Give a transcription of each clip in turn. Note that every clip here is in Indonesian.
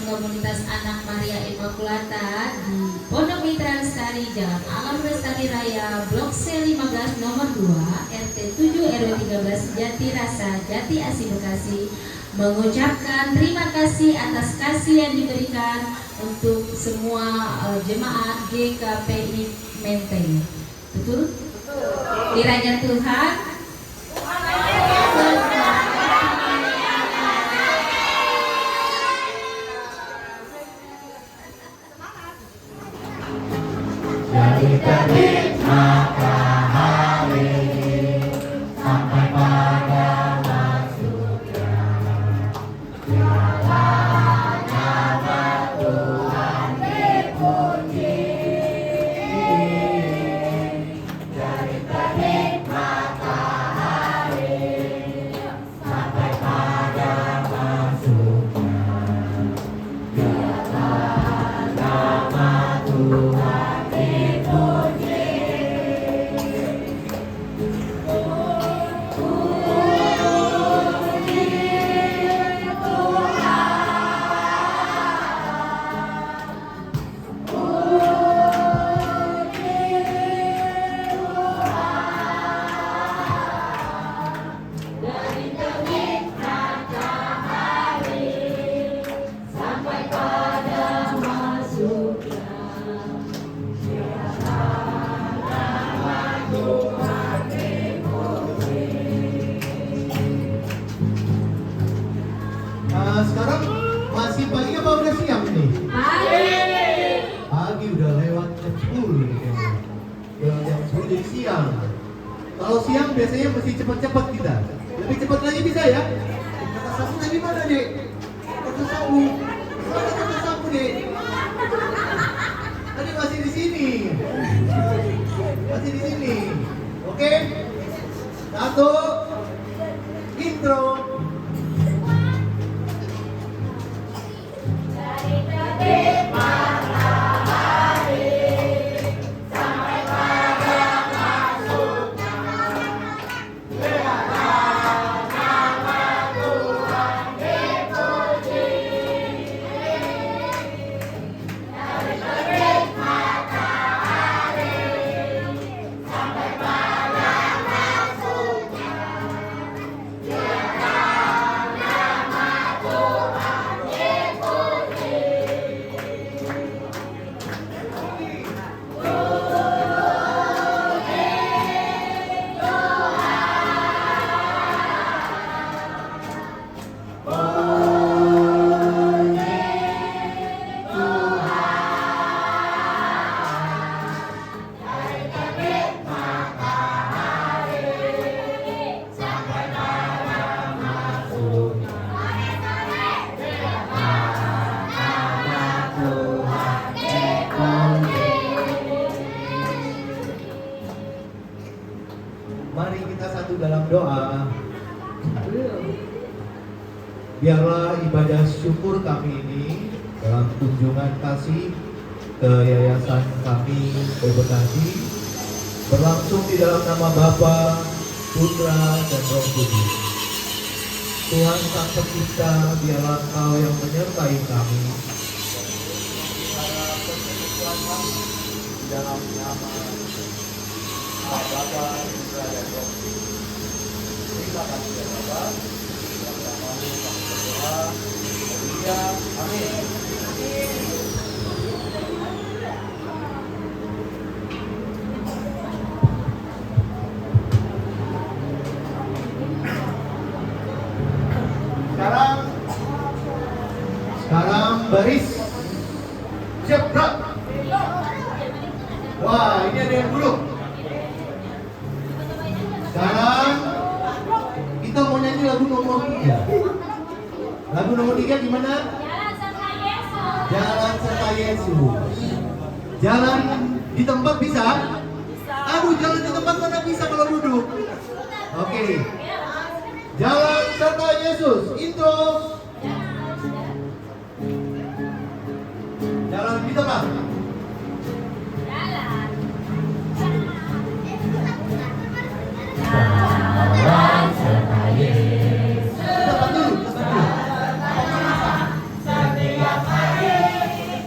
Komunitas Anak Maria Immaculata di Pondok Mitra Lestari, Jalan Alam Lestari Raya, Blok C15 nomor 2, RT 7 RW 13, Jati Rasa, Jati Asih Bekasi, mengucapkan terima kasih atas kasih yang diberikan untuk semua jemaat GKPI Menteng. Betul? Kiranya Tuhan dari terbit matahari sampai pada masuknya jalannya Tuhan dipuji. Dari terbit matahari siang. Kalau siang biasanya mesti cepat-cepat kita. Lebih cepat lagi bisa ya? Kata sapu tadi mana, Dek? Kata sapu. Mana kata sapu, Dek? Tadi masih di sini. Masih di sini. Oke? Satu. Intro. Mari kita satu dalam doa. Biarlah ibadah syukur kami ini dalam kunjungan kasih ke yayasan kami Bekasi berlangsung di dalam nama Bapa, Putra, dan Roh Kudus. Tuhan Sang Pencipta, biarlah Engkau yang menyertai kami di dalam nama Bapa, Putra, dan Roh Kudus. Terima kasih ya Bapa. Yang namamu kami berdoa. Haleluya. Amin. Sekarang baris. Siap, gerak. Wah, ini ada yang dulu. Sekarang kita mau nyanyi lagu nomor 3. Lagu nomor 3 gimana? Jalan serta Yesus. Jalan di tempat bisa? Aduh, jalan di tempat mana bisa kalau duduk? Oke. Jalan serta Yesus. Intro. Jalan di tempat. Jalan serta Yesus. Tempat dulu. Setiap hari.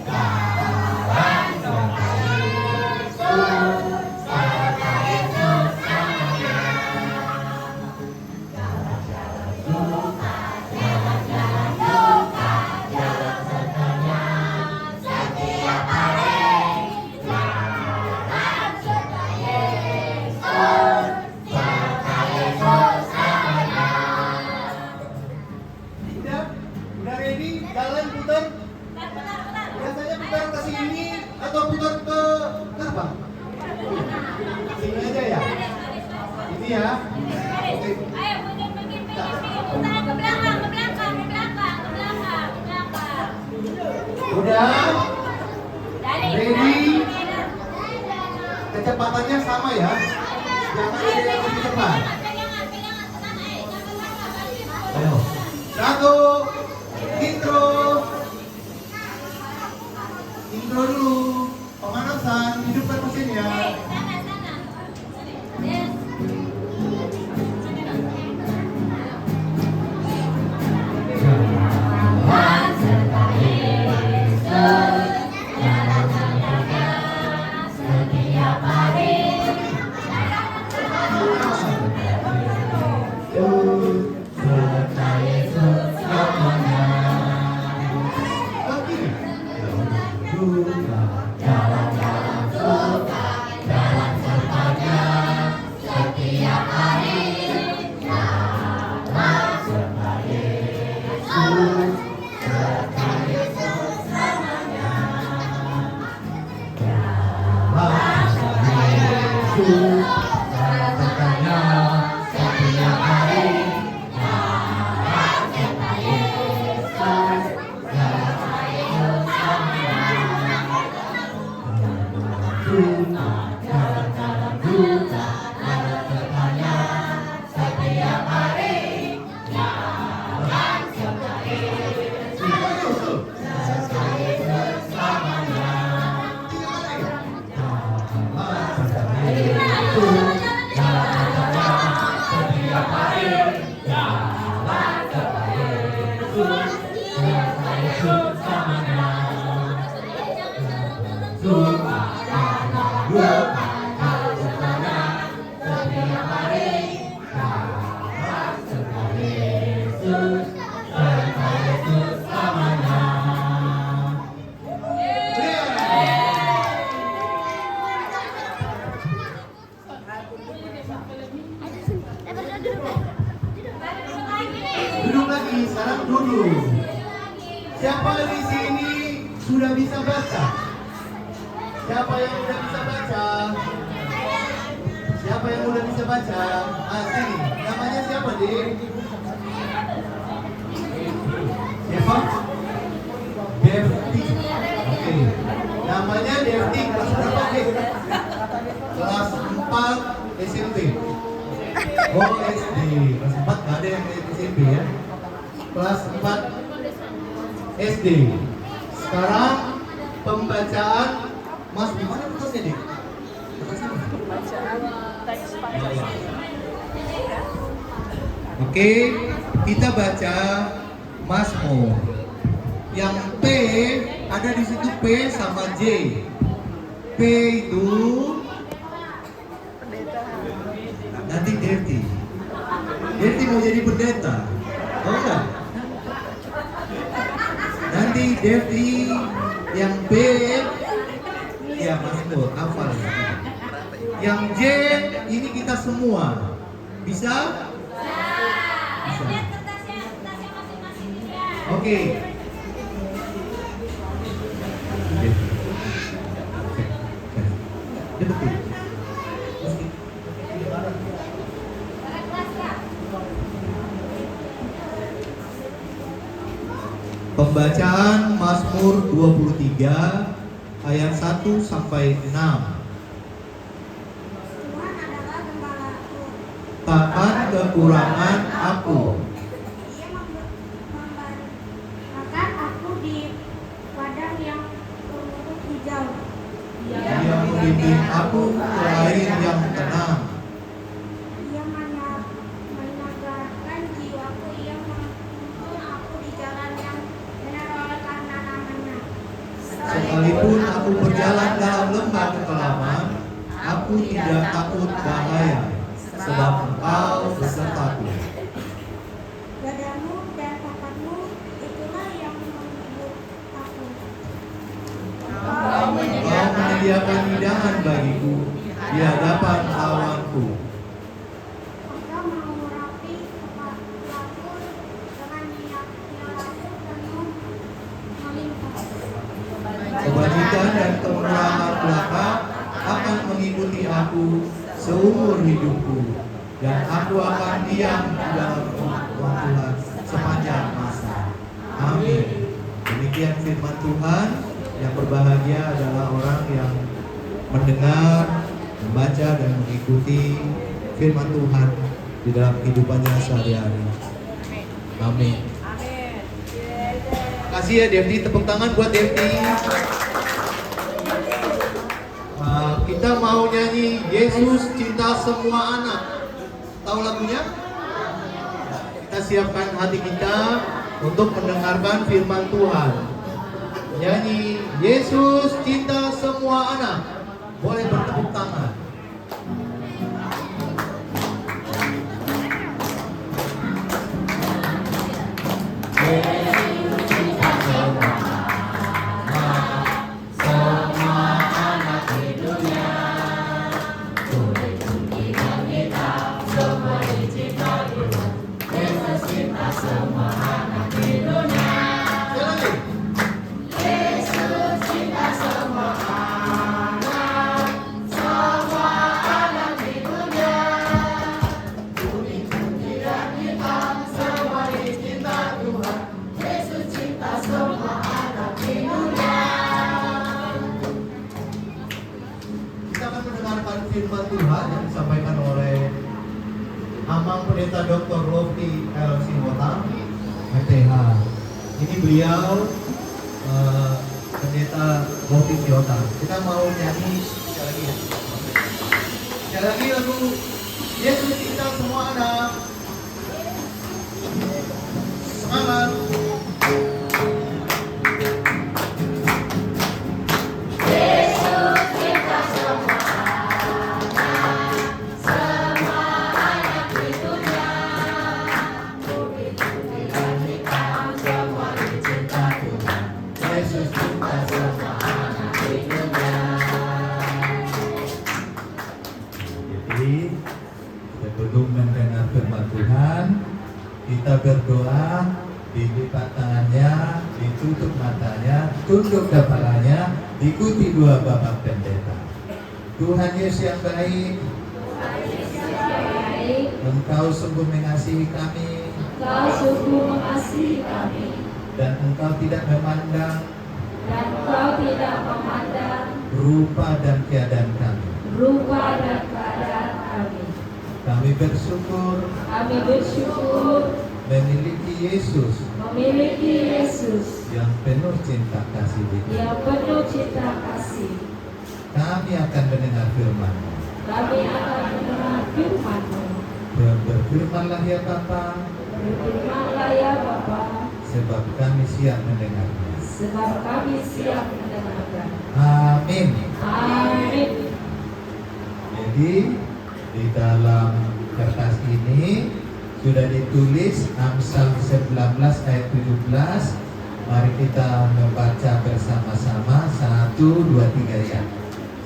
Jalan serta Yesus. Serta Yesus saya. Jalan-jalan suka, jalan-jalan suka, jalan sertanya. Setiap hari. Jalan serta Yesus. Udah ready? Jalan putar. Biasanya putar ke sini atau putar ke gerbang? Sini aja ya. Ini ya. Oke. Ayo putar ke belakang, ke belakang. Udah. Ready? Pegangan. Kecepatannya sama ya. Jangan ada yang lebih cepat. Ayo. Satu. Intro. Intro dulu. Pemanasan. Hidupkan mesinnya. Jalan serta Yesus, jalan sertanya setiap hari. Duduk lagi, sekarang duduk. Siapa di sini sudah bisa baca? Siapa yang sudah bisa baca? Siapa yang sudah bisa baca? Sini. Namanya siapa, Dik? Siapa? Devti. Oke. Namanya Devti. Kelas berapa, Dik? Kelas 4 SMP. Oh, SD. Kelas 4 nggak ada yang SMP ya. Kelas 4 SD. Sekarang pembacaan Mas, di mana kertasnya, Dik? Oke, kita baca Mazmur. Yang P ada di situ P sama J. P itu nanti Devti. Devti mau jadi pendeta. Oh enggak? Nanti Devti yang B ya Mazmur, hafal. Yang J ini kita semua. Bisa? Bisa. Oke. Deketin. Pembacaan Mazmur 23 ayat 1 sampai 6. Tuhan adalah gembalaku. Takkan kekurangan aku. Ia memberikan aku di padang yang berrumput hijau. Dia membimbing aku ke air yang tenang. Ia menyegarkan jiwaku. Ia menuntun aku di jalan yang benar oleh karena namanya. Sekalipun aku berjalan dalam lembah kekelaman, aku tidak takut bahaya, sebab Engkau besertaku. Gadamu dan tongkatmu itulah yang menghibur aku. Engkau menyediakan hidangan bagiku di hadapan lawanku. Engkau mengurapi kepalaku dengan minyak-minyakku penuh melimpah. Kebajikan dan kemurahan belaka akan mengikuti aku seumur hidupku, dan aku akan diam di dalam rumah Tuhan sepanjang masa. Amin. Demikian firman Tuhan. Yang berbahagia adalah orang yang mendengar, membaca dan mengikuti firman Tuhan di dalam kehidupannya sehari-hari. Amin. Kasih ya Devti, tepuk tangan buat Devti. Kita mau nyanyi Yesus Cinta Semua Anak. Tahu lagunya? Kita siapkan hati kita untuk mendengarkan firman Tuhan. Nyanyi Yesus Cinta Semua Anak. Boleh bertepuk tangan. Firman Tuhan yang disampaikan oleh Amang Pendeta Dr. Lofty L. Singota, MTH. Ini beliau Pendeta Lofty Singota. Kita mau nyanyi sekali lagi ya. Sekali lagi lagu Yesus Cinta Semua Anak. Kita berdoa, dilipat tangannya, ditutup matanya, tunduk kepalanya, diikuti dua bapak pendeta. Tuhan Yesus yang baik, Engkau sungguh mengasihi kami, Engkau sungguh mengasihi kami, dan Engkau tidak memandang dan Engkau tidak memandang rupa dan keadaan kami. rupa dan keadaan kami. Kami bersyukur Kami bersyukur memiliki Yesus memiliki Yesus yang penuh cinta kasih di kita. yang penuh cinta kasih. Kami akan mendengar firman. Kami akan mendengar firman-Mu. Berfirmanlah ya Bapa, Berfirmanlah ya Bapa, sebab kami siap mendengarnya. sebab kami siap mendengarkan. Amin. Amin. Jadi di dalam kertas ini sudah ditulis Amsal 19 ayat 17. Mari kita membaca bersama-sama. 1, 2, 3 ya.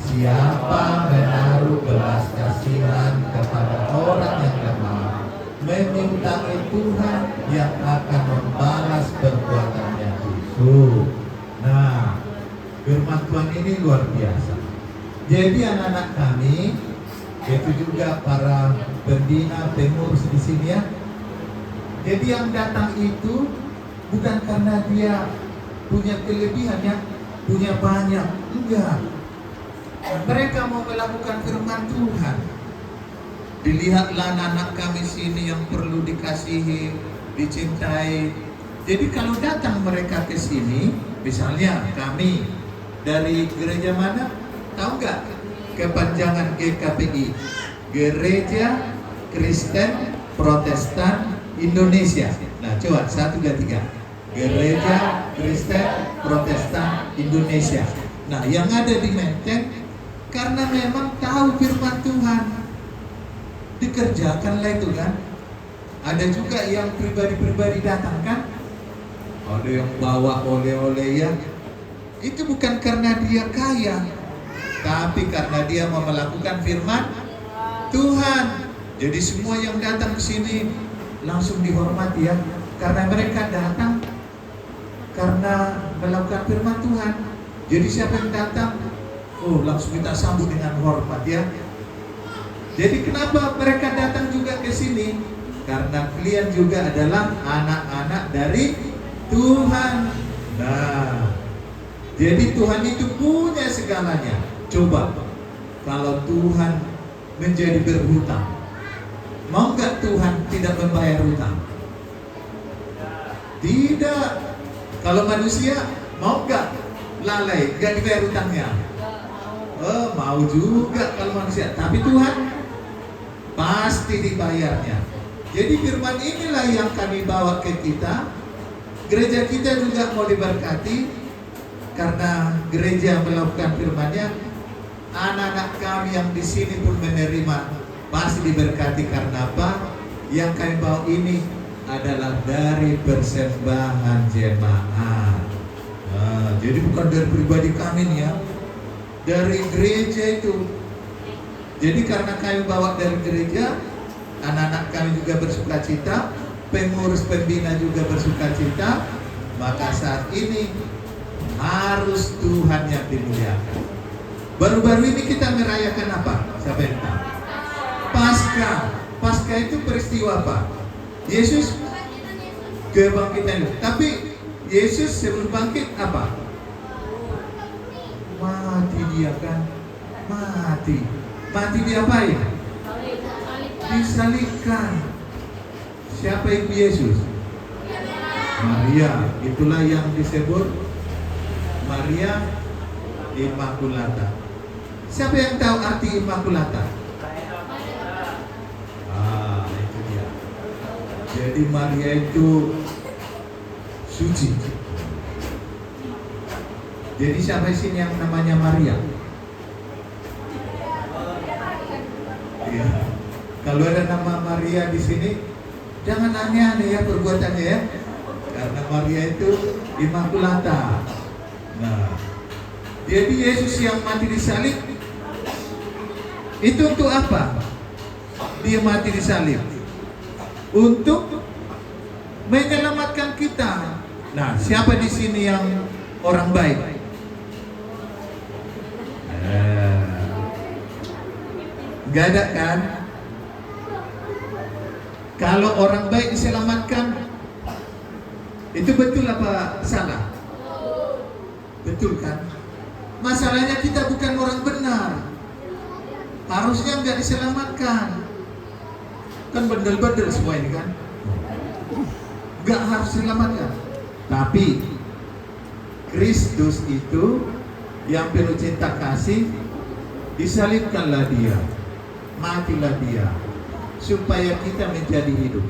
Siapa menaruh belas kasihan kepada orang yang lemah, memintai Tuhan yang akan membalas perbuatannya itu. Nah, firman Tuhan ini luar biasa. Jadi anak-anak kami, itu juga para pembina pengurus di sini ya. Jadi yang datang itu bukan karena dia punya kelebihan ya, punya banyak, enggak. Mereka mau melakukan firman Tuhan. Dilihatlah anak-anak kami sini yang perlu dikasihi, dicintai. Jadi kalau datang mereka ke sini, misalnya kami dari gereja mana? Tahu nggak? Kepanjangan GKPI, Gereja Kristen Protestan Indonesia. Nah, coba 1, 2, 3. Gereja Kristen Protestan Indonesia. Nah, yang ada di Menteng, karena memang tahu firman Tuhan, dikerjakanlah itu kan. Ada juga yang pribadi-pribadi datang kan, ada yang bawa oleh-oleh ya. Itu bukan karena dia kaya, tapi karena dia mau melakukan firman Tuhan. Jadi semua yang datang ke sini langsung dihormati ya, karena mereka datang karena melakukan firman Tuhan. Jadi siapa yang datang, oh langsung kita sambut dengan hormat ya. Jadi kenapa mereka datang juga ke sini? Karena kalian juga adalah anak-anak dari Tuhan. Nah, jadi Tuhan itu punya segalanya. Coba kalau Tuhan menjadi berhutang, mau nggak Tuhan tidak membayar hutang? Tidak. Kalau manusia mau nggak lalai, nggak dibayar hutangnya? Mau juga kalau manusia. Tapi Tuhan pasti dibayarnya. Jadi firman inilah yang kami bawa ke kita. Gereja kita juga mau diberkati karena gereja melakukan firman-Nya. Anak-anak kami yang di sini pun menerima pasti diberkati karena apa? Yang kami bawa ini adalah dari persembahan jemaat. Nah, jadi bukan dari pribadi kami nih ya, dari gereja itu. Jadi karena kami bawa dari gereja, anak-anak kami juga bersukacita, pengurus pembina juga bersukacita, maka saat ini harus Tuhan yang dimuliakan. Baru-baru ini kita merayakan apa? Siapa yang tahu? Paskah. Paskah itu peristiwa apa? Yesus kebangkitan. Tapi Yesus sebelum bangkit apa? Mati dia kan? Mati. Mati diapain? Disalibkan. Siapa ibu Yesus? Maria. Itulah yang disebut Maria Immaculata. Siapa yang tahu arti Immaculata? Itu dia. Jadi Maria itu suci. Jadi siapa di sini yang namanya Maria? Iya. Kalau ada nama Maria di sini, jangan aneh-aneh ya perbuatannya ya. Karena Maria itu Immaculata. Nah, jadi Yesus yang mati di salib itu untuk apa? Dia mati di salib untuk menyelamatkan kita. Nah, siapa di sini yang orang baik? Gak ada kan? Kalau orang baik diselamatkan, itu betul apa salah? Betul kan? Masalahnya kita bukan orang benar. Harusnya nggak diselamatkan. Kan bandel-bandel semua ini kan? Nggak harus diselamatkan. Tapi Kristus itu yang penuh cinta kasih, disalibkanlah dia, matilah dia, supaya kita menjadi hidup.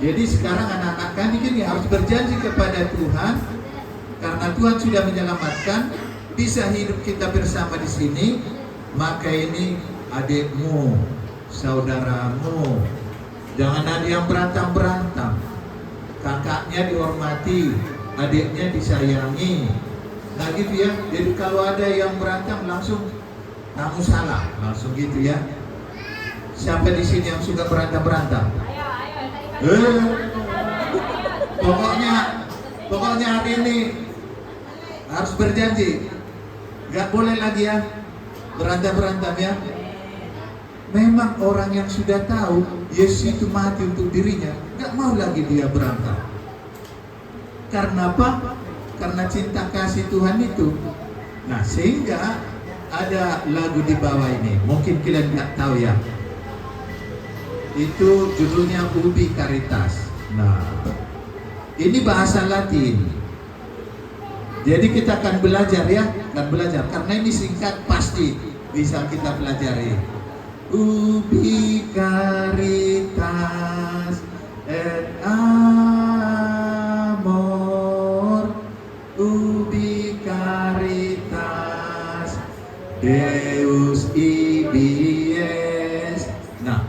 Jadi sekarang anak-anak kami ini harus berjanji kepada Tuhan, karena Tuhan sudah menyelamatkan, bisa hidup kita bersama di sini. Maka ini adikmu, saudaramu, jangan ada yang berantem-berantem. Kakaknya dihormati, adiknya disayangi. Nah gitu ya. Jadi kalau ada yang berantem langsung kamu salah, langsung gitu ya. Siapa di sini yang suka berantem-berantem? Pokoknya hari ini harus berjanji, gak boleh lagi ya berantem ya. Memang orang yang sudah tahu Yesus itu mati untuk dirinya, gak mau lagi dia berantem. Karena apa? Karena cinta kasih Tuhan itu. Nah, sehingga ada lagu di bawah ini, mungkin kalian gak tahu ya. Itu judulnya Ubi Caritas. Nah, ini bahasa Latin. Jadi kita akan belajar ya, karena ini singkat pasti bisa kita pelajari. Ubi caritas et amor, ubi caritas Deus ibi est. Nah,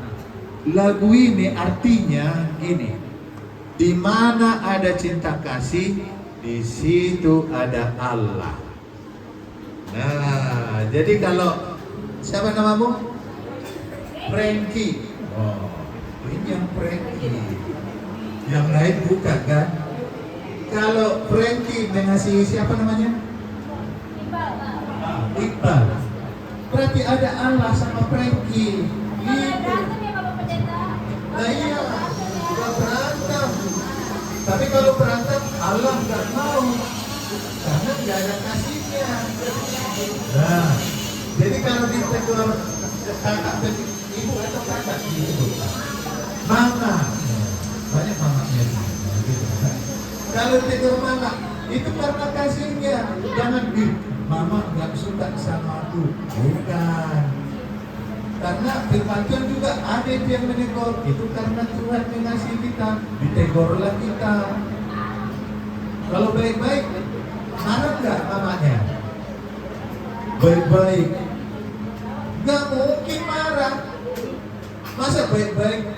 lagu ini artinya gini: di mana ada cinta kasih, di situ ada Allah. Nah, jadi kalau siapa namamu? Frankie. Oh, ini yang Frankie. Yang lain bukan kan? Kalau Frankie mengasihi siapa namanya? Iqbal. Berarti ada Allah sama Frankie. Gitu. Nah iya, gak berantem. Tapi kalau berantem, Allah gak mau, karena gak ada kasihnya. Nah, jadi kalau ditegur kakak dan ibu atau kakak gitu, mama, banyak mamanya gitu. Kalau ditegur mama, itu karena kasihnya. Jangan mama gak suka sama aku, bukan. Karena firman Tuhan juga ada yang menegur, itu karena Tuhan mengasihi kita, ditegurlah kita. Kalau baik-baik, marah nggak mamanya? Baik-baik, nggak mungkin marah. Masa baik-baik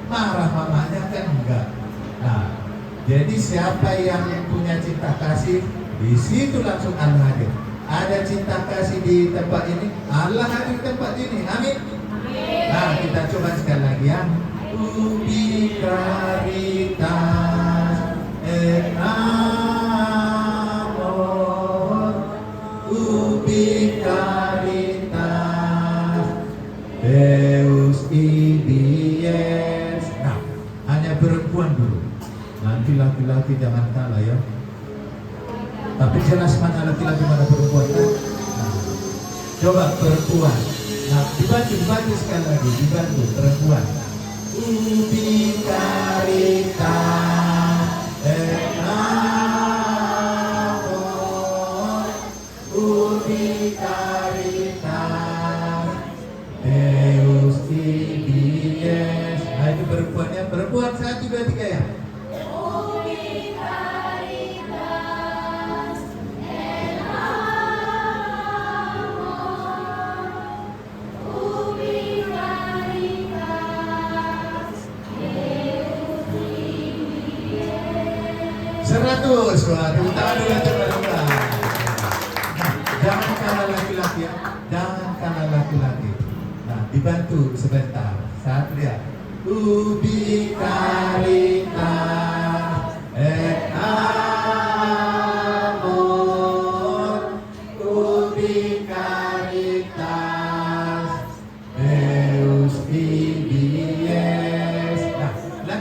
marah mamanya? Kan enggak. Nah, jadi siapa yang punya cinta kasih, di situ langsung Allah hadir. Ada cinta kasih di tempat ini, Allah hadir di tempat ini. Amin. Nah, kita coba sekali lagi ya. Ubi caritas et amor, ubi caritas Deus ibi est. Nah, hanya perempuan dulu. Nanti laki-laki jangan kalah ya. Tapi jelas mana laki-laki mana perempuan kan? Nah, coba perempuan. Nah, dibantu sekali lagi, dibantu perempuan. Ubi caritas et amor, ubi caritas Deus ibi est. Nah, itu perempuannya. Perempuan 1, 2, 3 ya. Wah, tepuk tangan dulu coba. Nah, jangan kalah laki-laki ya, jangan kalah laki-laki. Nah, dibantu sebentar. 1, 2. Ubi caritas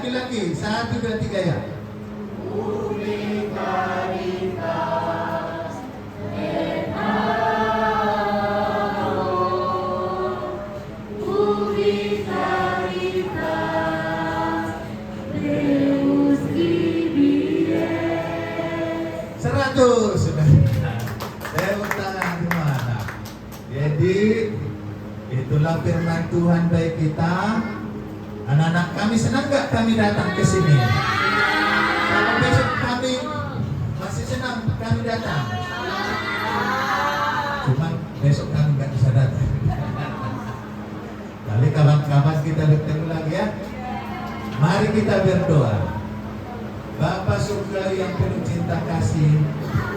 Laki-laki, 1, 2, 3 ya. Seratus. Tepuk tangan gimana? Jadi itulah firman Tuhan bagi kita. Anak-anak kami senang gak kami datang ke sini? Kalau besok kami masih senang kami datang. Cuman besok kami gak bisa datang. Kali kawan-kawan kita bertemu lagi ya. Mari kita berdoa. Bapa surga yang penuh cinta kasih,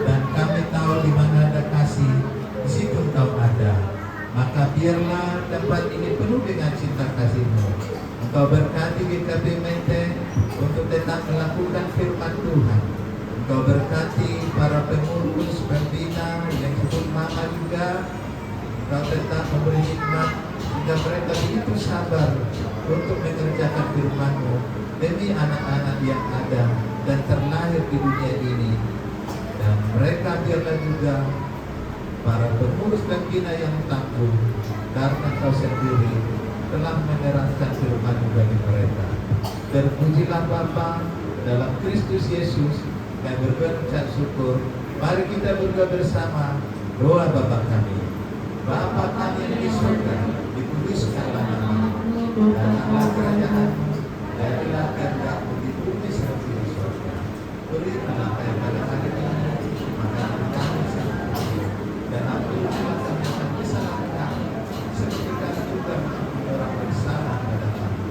dan kami tahu di mana ada kasih, di situ Engkau ada. Maka biarlah tempat ini penuh dengan cinta kasih-Mu. Engkau berkati GKP Menteng untuk tetap melakukan firman Tuhan. Engkau berkati para pengurus, pembina yang sebut mama juga. Engkau tetap memberi hikmat sehingga mereka begitu sabar untuk mengerjakan firman-Mu demi anak-anak yang ada dan terlahir di dunia ini. Dan mereka biarlah juga para pengurus pembina yang tangguh, karena Engkau sendiri telah menerangkan firman bagi mereka. Terpujilah Bapa dalam Kristus Yesus. Kami berucap syukur. Mari kita berdoa bersama. Doa Bapa kami. Bapa kami yang di surga, dikuduskanlah nama-Mu, datanglah kerajaan-Mu, jadilah kehendak-Mu di bumi seperti di surga. Berikanlah kami pada hari ini makanan kami sehari-hari, dan ampunilah kami akan kesalahan kami, seperti kami juga mengampuni orang bersalah kepada kami.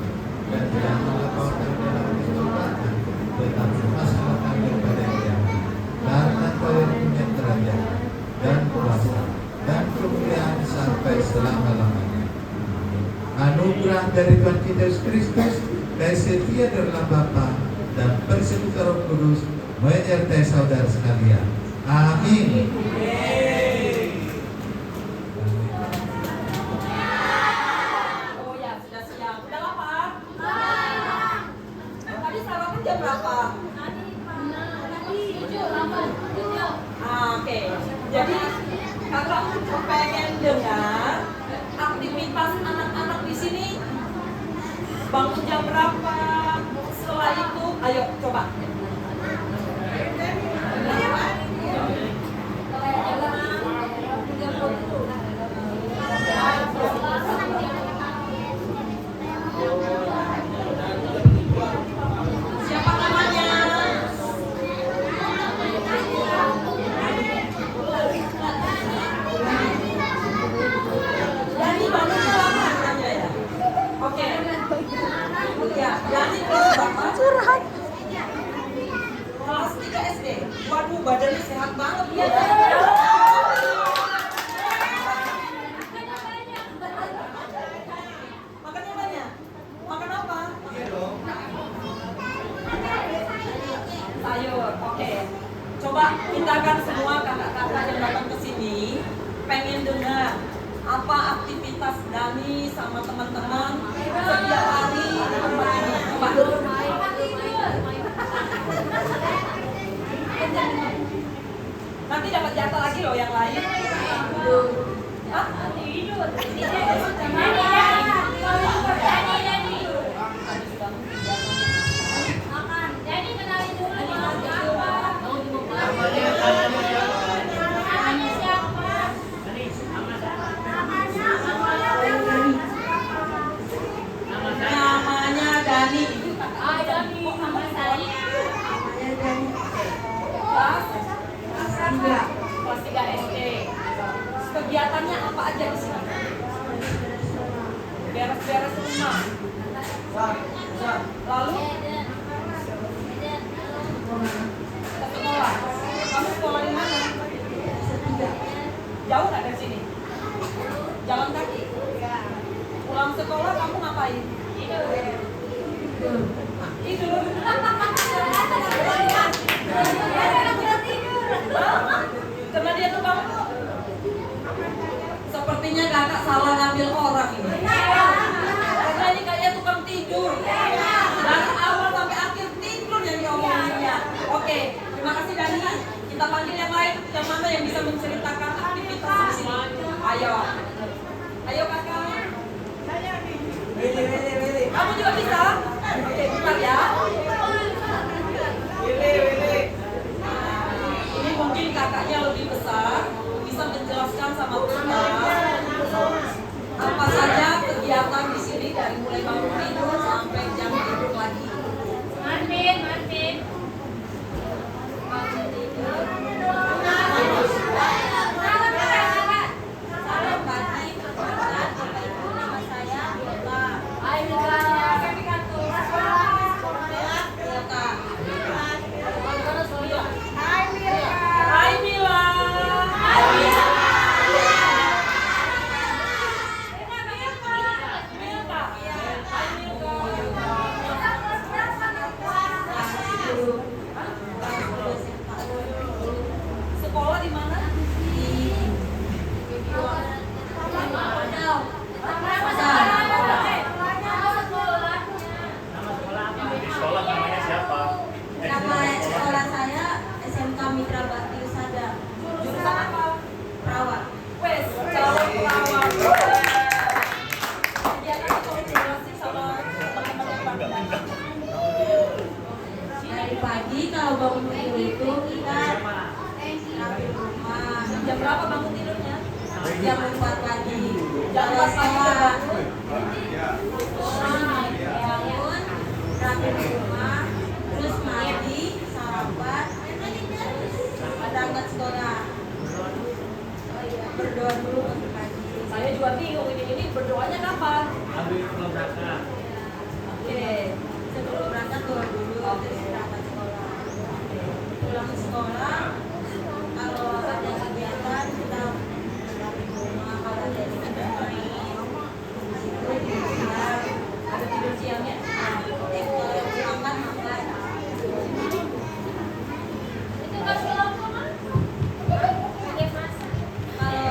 Dan janganlah bawa kami dalam pencobaan, tetapi masukkanlah kami kepada yang jahat. Karena Engkau yang punya kerajaan dan kuasa dan kemuliaan sampai selama-lamanya. Anugerah dari Tuhan kita Yesus Kristus, kasih setia dari Allah Bapa dan persekutuan Roh Kudus menyertai saudara sekalian. Amin. Oh ya, sudah siap. Udah lapar? Tadi sarapan jam berapa? Oke. Jadi kakak pengen dengar aktivitas anak-anak di sini bangun jam berapa? Setelah itu, ayo coba. Siapa namanya? Dani bangunnya lama aja ya. Oke. Ya, Dani kelas berapa? Kelas 3 SD. Waduh, badannya sehat banget ya. Makannya banyak. Makan apa? Sayur. Oke. Coba kita kan semua kakak-kakak yang datang ke sini pengen dengar apa aktivitas Dani sama teman-teman setiap hari di tempat ini. Coba. Nanti dapat jatah lagi loh yang lain. Hah? Namanya Dani. Kelas 3 SD. Kegiatannya apa aja di sini? Beres-beres rumah. Lalu ke sekolah. Kamu sekolah di mana? Jauh nggak dari sini? Jalan kaki? Pulang sekolah kamu ngapain? Tidur. Tidur. Karena dia tukang. Sepertinya kakak salah ngambil orang ini. Karena ini kayaknya tukang tidur. Dari awal Selamat pagi, perkenalkan Bapak Ibu, nama saya Yoga. Hai Mila. Sekolah di mana? Di sekolah namanya siapa? Nama sekolah saya SMK Mitra Bakti Usada, Jurusan apa? Perawat. Wes, calon perawat. Ya, nanti kamu jelasin sama teman-teman yang pandang. Dari pagi kalau bangun tidur itu kita rapi rumah. Jam berapa bangun tidurnya? Jam 4 pagi. Jam Kalau 4 pagi. sekolah bangun, rapi rumah, terus mandi, sarapan, berangkat sekolah. Berdoa dulu untuk pagi. Saya juga bingung ini berdoanya kapan? Oke. Sebelum berangkat doa dulu, terus berangkat sekolah. Pulang sekolah, kalau ada kegiatan kita rapi rumah, kalau ada kegiatan main, itu tidur siang. Ada tidur siangnya? Kalau yang makan makan. Kalau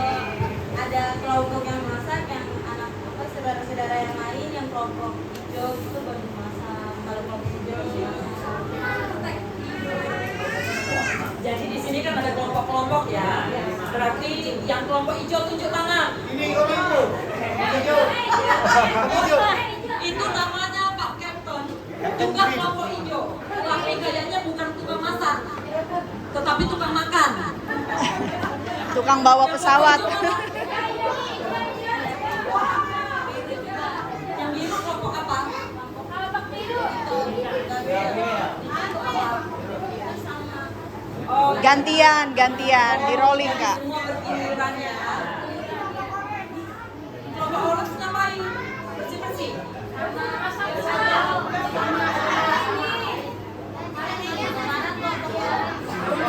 ada kelompok yang masak, yang anak saudara-saudara yang lain yang kelompok hijau itu baru masak. Kalau kelompok hijau ya. Jadi di sini kan ada kelompok-kelompok ya. Berarti yang kelompok hijau tunjuk tangan. Itu namanya Pak Captain. Juga kelompok hijau. Tapi kayaknya bukan tukang masak, tetapi tukang makan. Tukang bawa pesawat. Yang biru kelompok apa? Oh, Gantian, di rolling Kak. semua bergiliran ya. Kelompok orange ngapain? Bersih-bersih.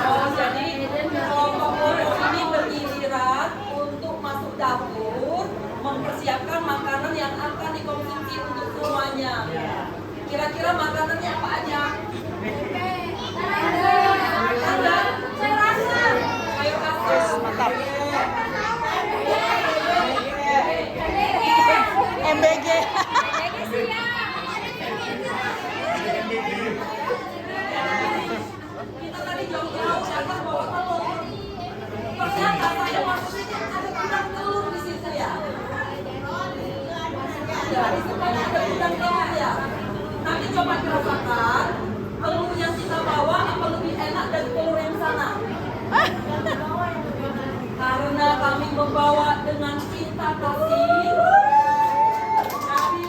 Oh, jadi kelompok orange ini bergiliran untuk masuk dapur, mempersiapkan makanan yang akan dikonsumsi untuk semuanya. Kira-kira makanannya apa aja? Ada? Saya rasa. Ayo kasih. Mantap. MBG. Kita tadi jauh-jauh datang bawa telur. Ternyata saya maksudnya ada gudang telur di situ ya. Ya, di sebelah ada gudang telur ya. Nanti coba dirasakan telur yang kita bawa apa lebih enak dari telur yang sana. Karena kami membawa dengan cinta kasih dari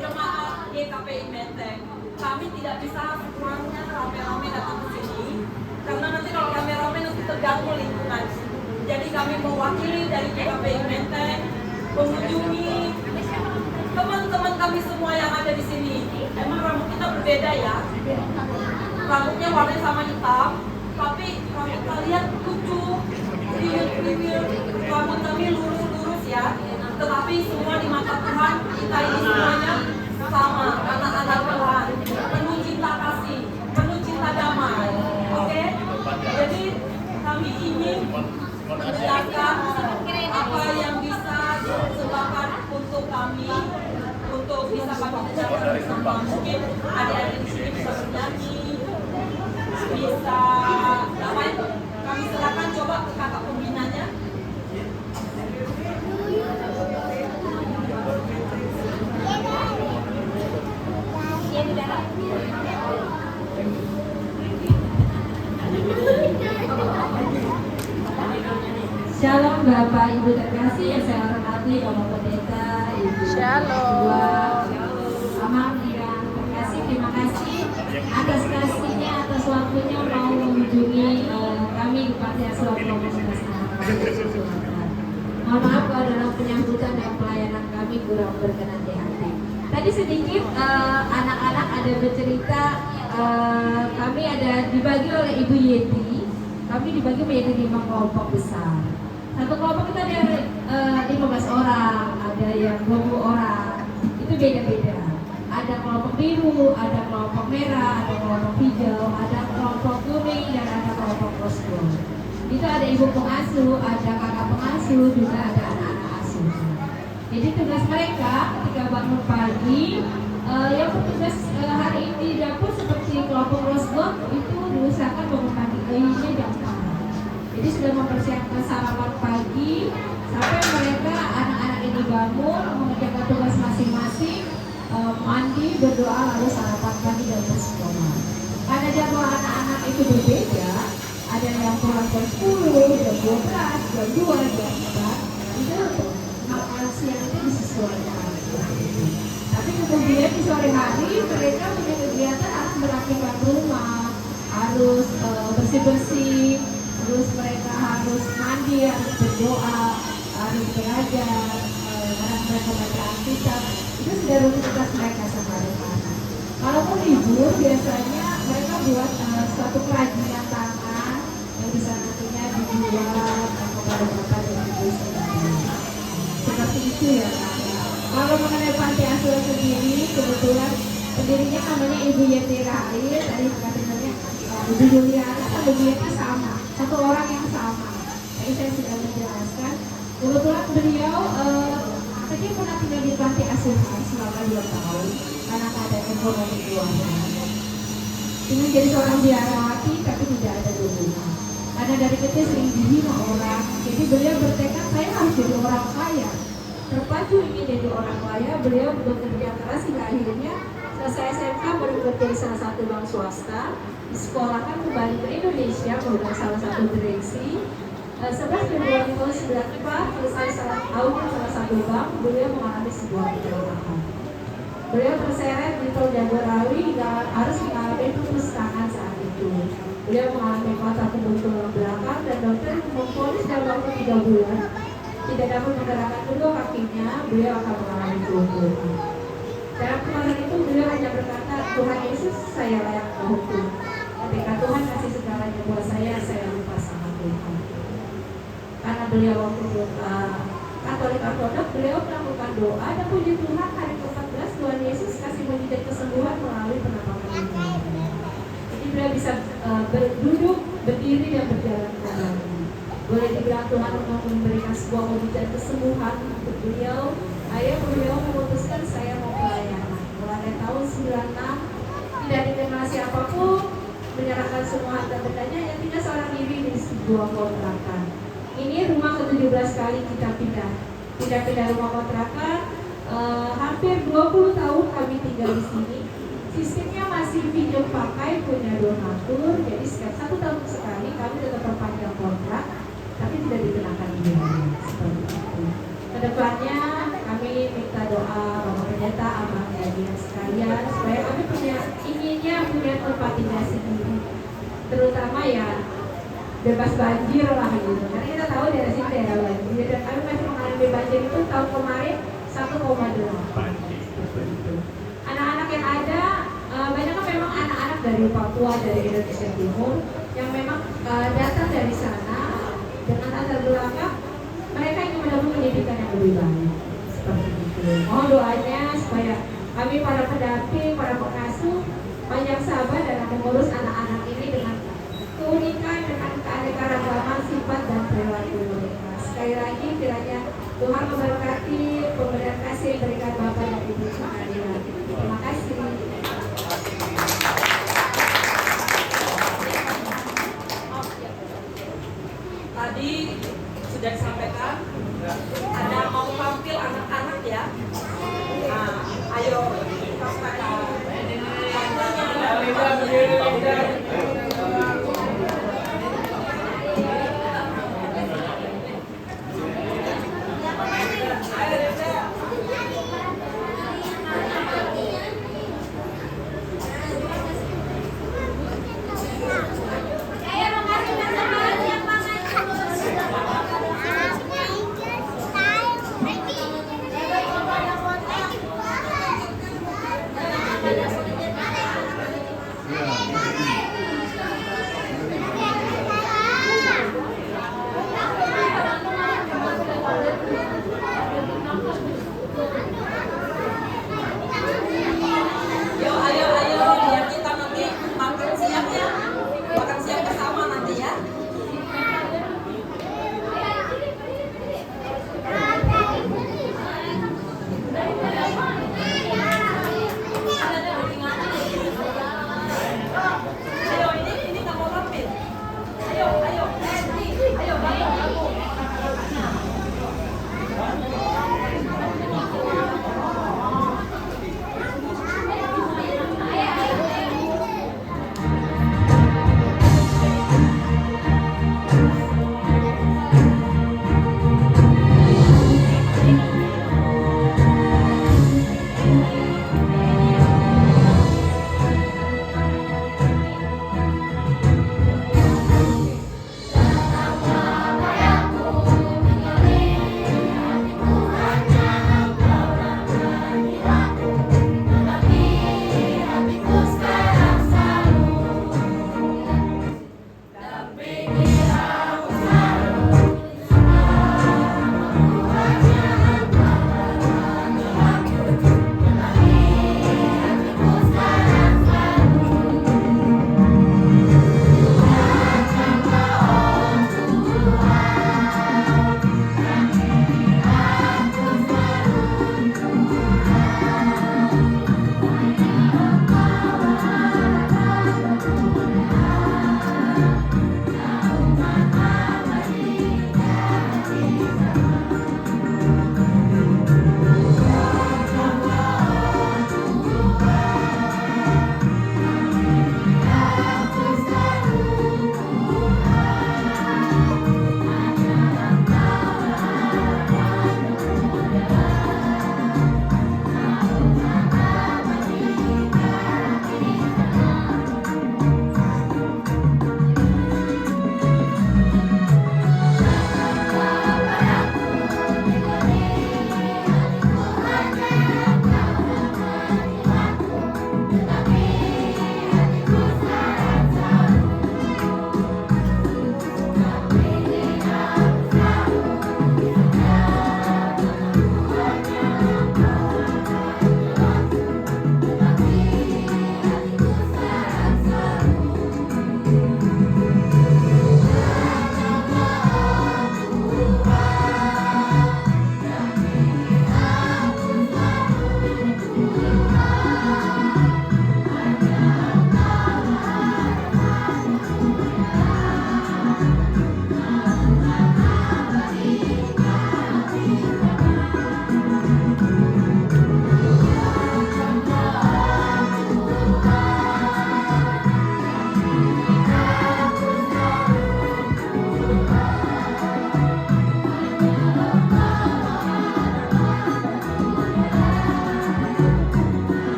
jemaat GKPI Menteng. Kami tidak bisa sekurangnya rame-rame datang ke sini karena nanti kalau rame-rame nanti terganggu lingkungan. Jadi kami mewakili dari GKPI Menteng mengunjungi teman-teman kami semua yang ada di sini. Emang rambut kita berbeda ya. Rambutnya warna sama hitam, tapi rambut kalian lucu, kriwil-kriwil. Rambut kami lurus-lurus ya. Tetapi semua di mata Tuhan kita ini semuanya sama, anak-anak Tuhan, penuh cinta kasih, penuh cinta damai. Oke? Jadi kami ingin menjelaskan apa yang bisa disebabkan untuk kami, untuk bisa kami dengarkan bersama. Mungkin adik-adik di sini bisa bernyanyi, bisa apa itu? Kami silakan coba ke kakak pembinanya. Shalom Bapak Ibu terkasih yang saya hormati Bapak Pendeta, Ibu Shalom. Ketua, Amang yang terkasih, terima kasih atas kasih Silakan. Mohon maaf kalau dalam penyambutan dan pelayanan kami kurang berkenan di hati. Tadi sedikit anak-anak ada bercerita, kami ada dibagi oleh Ibu Yeti. Kami dibagi menjadi 5 kelompok besar. Satu kelompok kita ada 15 orang, ada yang 20 orang. Itu beda-beda. Ada kelompok biru, ada kelompok merah, ada kelompok hijau, ada kelompok kuning, dan ada kelompok rosebud. Itu ada ibu pengasuh, ada kakak pengasuh, juga ada anak-anak asuh. Jadi tugas mereka ketika bangun pagi, yang petugas hari ini di dapur seperti kelompok rosebud itu diusahakan bangun pagi ini jam 4. Jadi sudah mempersiapkan sarapan pagi sampai mereka anak-anak ini bangun mengerjakan tugas masing-masing, mandi, berdoa, lalu sarapan pagi dan bersekolah. Karena jadwal anak-anak itu berbeda, ada yang pulang jam 10, jam 12, jam 2, jam 4, itu untuk makan siang itu disesuaikan. Tapi kemudian di sore hari mereka punya kegiatan harus merapikan rumah, harus bersih-bersih, terus mereka harus mandi, harus berdoa, harus belajar, harus mereka baca Alkitab. Itu sudah rutinitas mereka sehari-hari. Kalaupun libur, biasanya mereka buat suatu kerajinan tangan yang bisa nantinya dijual kepada bapak dan ibu sendiri. Seperti itu ya Kak. Kalau mengenai panti asuhan sendiri, kebetulan pendirinya namanya Ibu Yeti Rahil. Tadi katanya Ibu Juliana sama Ibu Yeti sama, satu orang yang sama. Tadi saya sudah menjelaskan. Kebetulan beliau tadi pernah tinggal di panti asuhan selama 2 tahun karena keadaan ekonomi keluarga. Ingin jadi seorang biarawati tapi tidak ada hubungan. Karena dari kecil sering dihina orang, jadi beliau bertekad saya harus jadi orang kaya. Terpacu ingin jadi orang kaya, beliau bekerja keras hingga akhirnya selesai SMK baru bekerja di salah satu bank swasta, disekolahkan kembali ke Indonesia merupakan salah satu direksi. 11 Februari tahun 94 selesai tahun salah satu bank, beliau mengalami sebuah kecelakaan. Beliau terseret di tol Jagorawi hingga harus mengalami putus tangan saat itu. Beliau mengalami patah tubuh tulang belakang dan dokter memvonis dalam waktu 3 bulan tidak dapat menggerakkan kedua kakinya, beliau akan mengalami kelumpuhan. Dalam kesempatan itu beliau hanya berkata, Tuhan Yesus, saya layak dihukum. Ketika Tuhan kasih segalanya buat saya lupa sama Tuhan. Karena beliau waktu Katolik ortodok, beliau melakukan doa dan puji Tuhan hari ke-14 Tuhan Yesus kasih mujizat kesembuhan melalui penampakan dunia. Jadi beliau bisa berduduk, berdiri dan berjalan kembali. Boleh dibilang Tuhan memberikan sebuah mujizat kesembuhan untuk beliau. Akhirnya beliau memutuskan saya mau pelayanan. Mulai tahun 96 tidak dikenal siapapun, menyerahkan semua harta bendanya, yang tinggal seorang diri di sebuah kontrakan. Ini rumah ke-17 kali kita pindah rumah kontrakan. Hampir 20 tahun kami tinggal di sini. Sistemnya masih pinjam pakai, punya donatur. Jadi setiap 1 tahun sekali kami tetap perpanjang kontrak, tapi tidak dikenakan biaya seperti itu. Kedepannya kami minta doa Bapak Pendeta, Abang Jadian sekalian supaya kami inginnya punya tempat tinggal sendiri, terutama ya bebas banjir lah gitu. Karena kita tahu daerah sini daerah banjir dan kami masih mengalami banjir itu tahun kemarin 1,8. Anak-anak yang ada banyak kan memang anak-anak dari Papua, dari Indonesia Timur yang memang datang dari sana dengan latar belakang mereka ingin mendapat pendidikan yang lebih baik seperti itu. Mohon doanya supaya kami para pendamping, para pengasuh panjang sabar dalam mengurus anak-anak ini dengan keunikan, dengan keanekaragaman sifat dan perilaku mereka. Sekali lagi kiranya Tuhan memberkati pemberian kasih yang berikan Bapak dan Ibu sekalian. Terima kasih. Tadi sudah disampaikan ada mau tampil anak-anak ya. Nah, ayo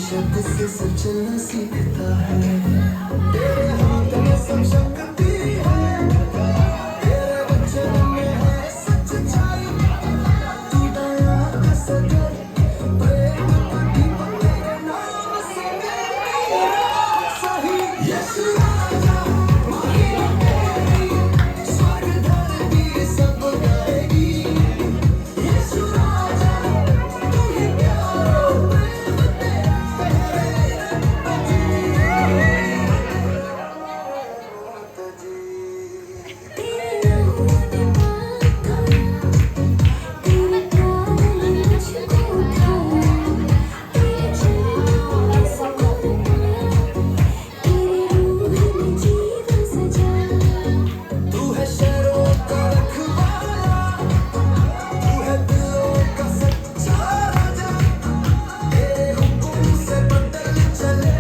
शब्द से सब चलना सीखता है तेरे हाथ में सब शक्ति है तेरे वचन में है सच्चाई तू दया का सागर प्रेम का दीपक तेरे नाम से सही यीशु राजा महिमा तेरी स्वर्ग धरती सब गाएगी यीशु राजा तू ही प्यारा प्रेम तेरा तू है शहरों का रखवाला तू है दिलों का सच्चा राजा तेरे हुक्म से बदल चले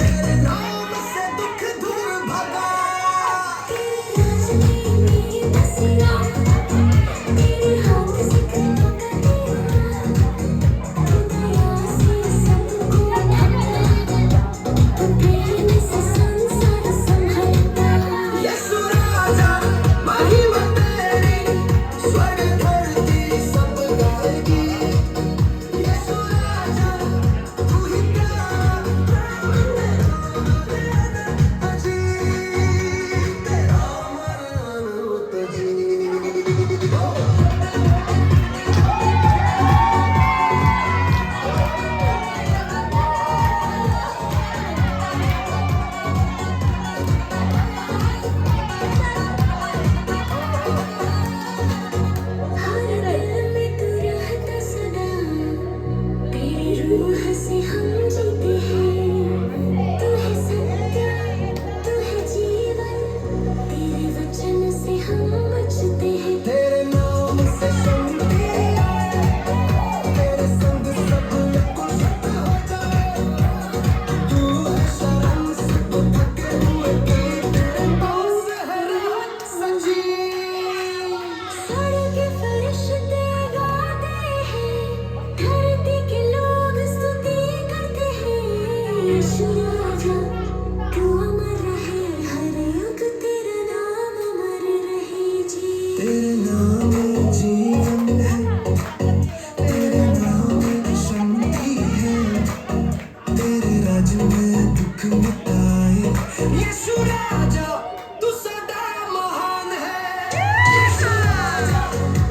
तेरे नाम से दुख दूर भगा यीशु राजा महिमा तेरी स्वर्ग धरती सब गाएगी यीशु राजा तू ही प्यारा अजी तेरा मन तजी तेरे नाम से शांति आए तेरे संग सब कुछ हो जाए तू है शरण सब थके हुए के तेरे पास है राहत सच्ची स्वर्ग के फरिश्ते गाते हैं धरती के लोग स्तुति करते हैं यीशु राजा तू अमर रहे हर युग तेरा नाम अमर रहे जी तेरे नाम में जीवन है तेरे नाम में शांति है तेरे राज में दुख मिटाए यीशु राजा तू सदा महान है यीशु राजा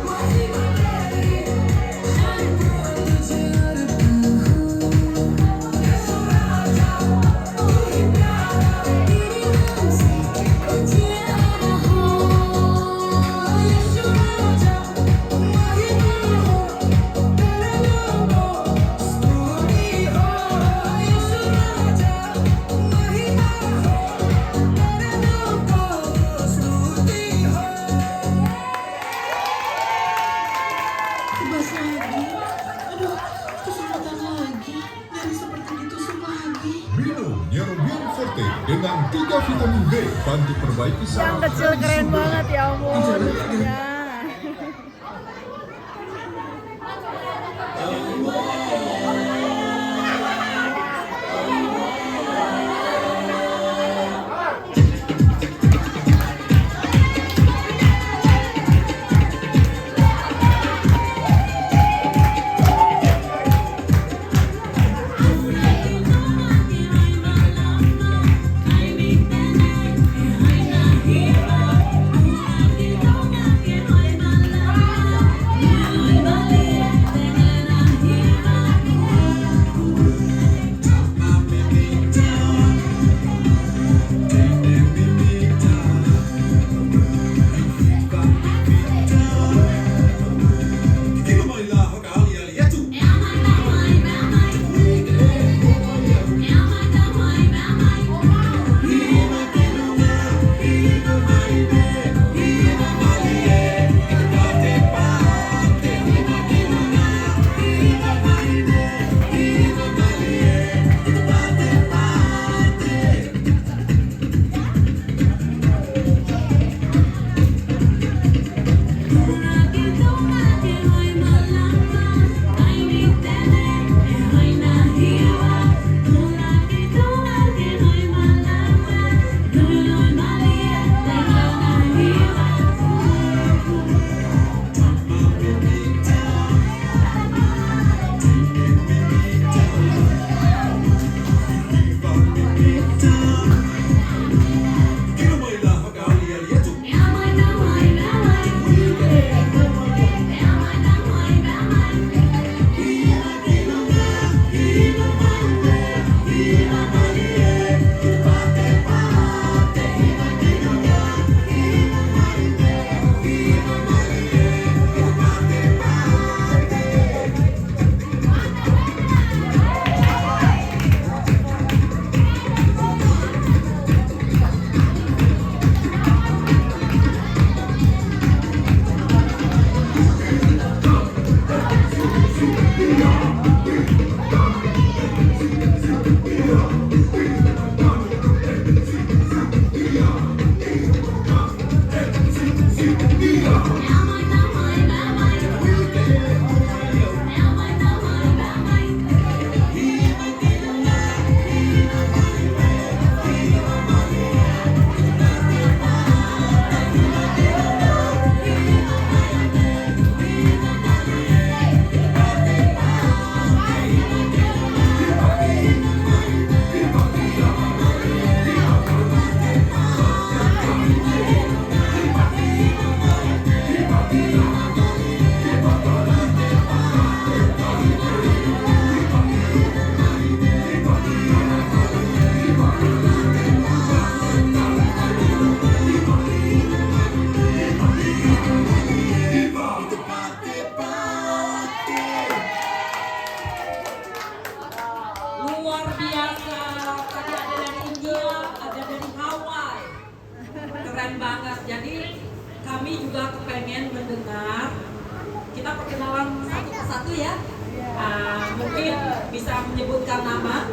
महिमा तेरी तुझे अर्पण हो यीशु राजा तू ही प्यारा तेरे नाम से उजियारा हो यीशु राजा महिमा हो तेरे नाम को स्तुति हो यीशु राजा महिमा हो तेरे नाम को स्तुति हो Bas lagi. Aduh, kesulitan lagi. Jadi seperti ditusuk lagi. Minum Neurobion Forte dengan 3 vitamin B bantu perbaiki Yang saraf kecil dan keren sistem banget ya ampun. Ya. Hãy subscribe cho kênh Ghiền Mì Gõ để không bỏ lỡ Luar biasa. Tadi ada dari India, ada dari Hawaii. Keren banget. Jadi kami juga kepengen mendengar. Kita perkenalan satu persatu ya. Mungkin bisa menyebutkan nama,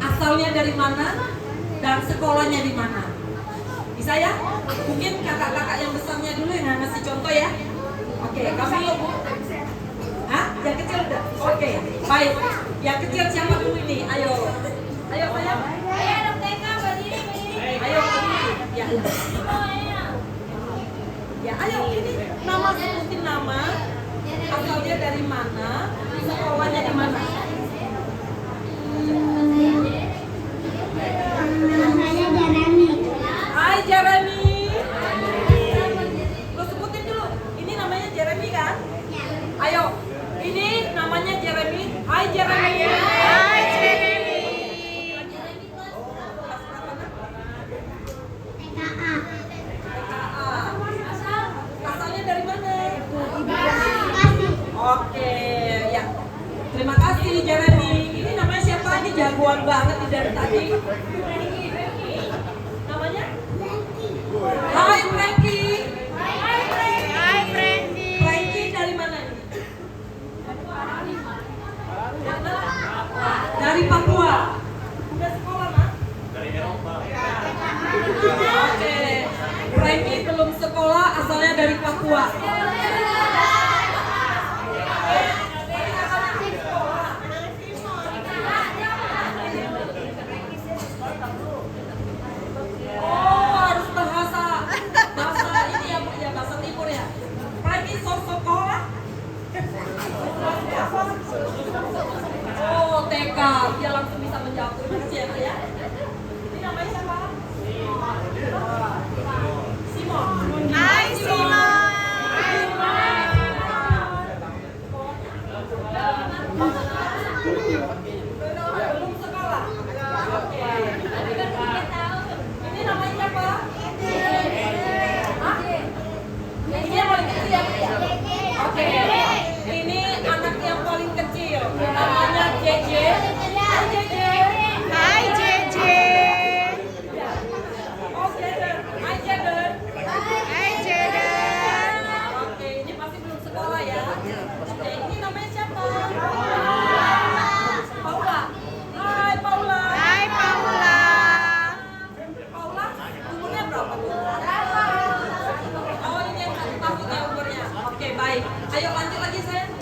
asalnya dari mana, dan sekolahnya di mana. Bisa ya? Mungkin kakak-kakak yang besarnya dulu yang ngasih contoh ya. Oke, kami. Hah? Yang kecil udah? Oke, baik. Yang kecil siapa dulu ini? Ayo. Ayo sayang. Ayo anak TK berdiri. Ayo berdiri. Ya. Ya, ayo ini nama, sebutin nama. Asalnya dari mana? Sekolahnya di mana? Namanya Jeremy. Hai Jeremy. Lo sebutin dulu. Ini namanya Jeremy kan? Ayo. Ini namanya Jeremy. Hai Jeremy. Hai Jeremy. TKA. Asalnya dari mana? Kasih. Oke, ya. Terima kasih Jeremy. Ini namanya siapa? Ini jagoan banget nih dari tadi. Namanya? Hai Frankie. Hai Frankie. Frankie dari mana ini? Dari Papua. Udah sekolah, Mak? Dari Eropa. Oke. Frankie belum sekolah, asalnya dari Papua. Oh, harus bahasa ini ya, Pak, ya bahasa timur ya. Frankie sekolah. Oh, TK, dia langsung bisa menjawab. Terima kasih ya, Pak ya. Ini namanya siapa? Simon. Hai Simon. Belum sekolah. Oke. Ini namanya siapa? Hah? Ini yang paling kecil ya? Oke. Ini anak yang paling kecil. Namanya JJ. Hai JJ. Hai JJ. Oh Jaden. Hai Jaden. Hai Jaden. Oke, ini pasti belum sekolah ya. Oke, ini namanya siapa? Paula. Hai Paula. Hai Paula. Paula, umurnya berapa tuh? Oh ini yang 1 tahun ya umurnya. Oke baik. Ayo lanjut lagi sayang.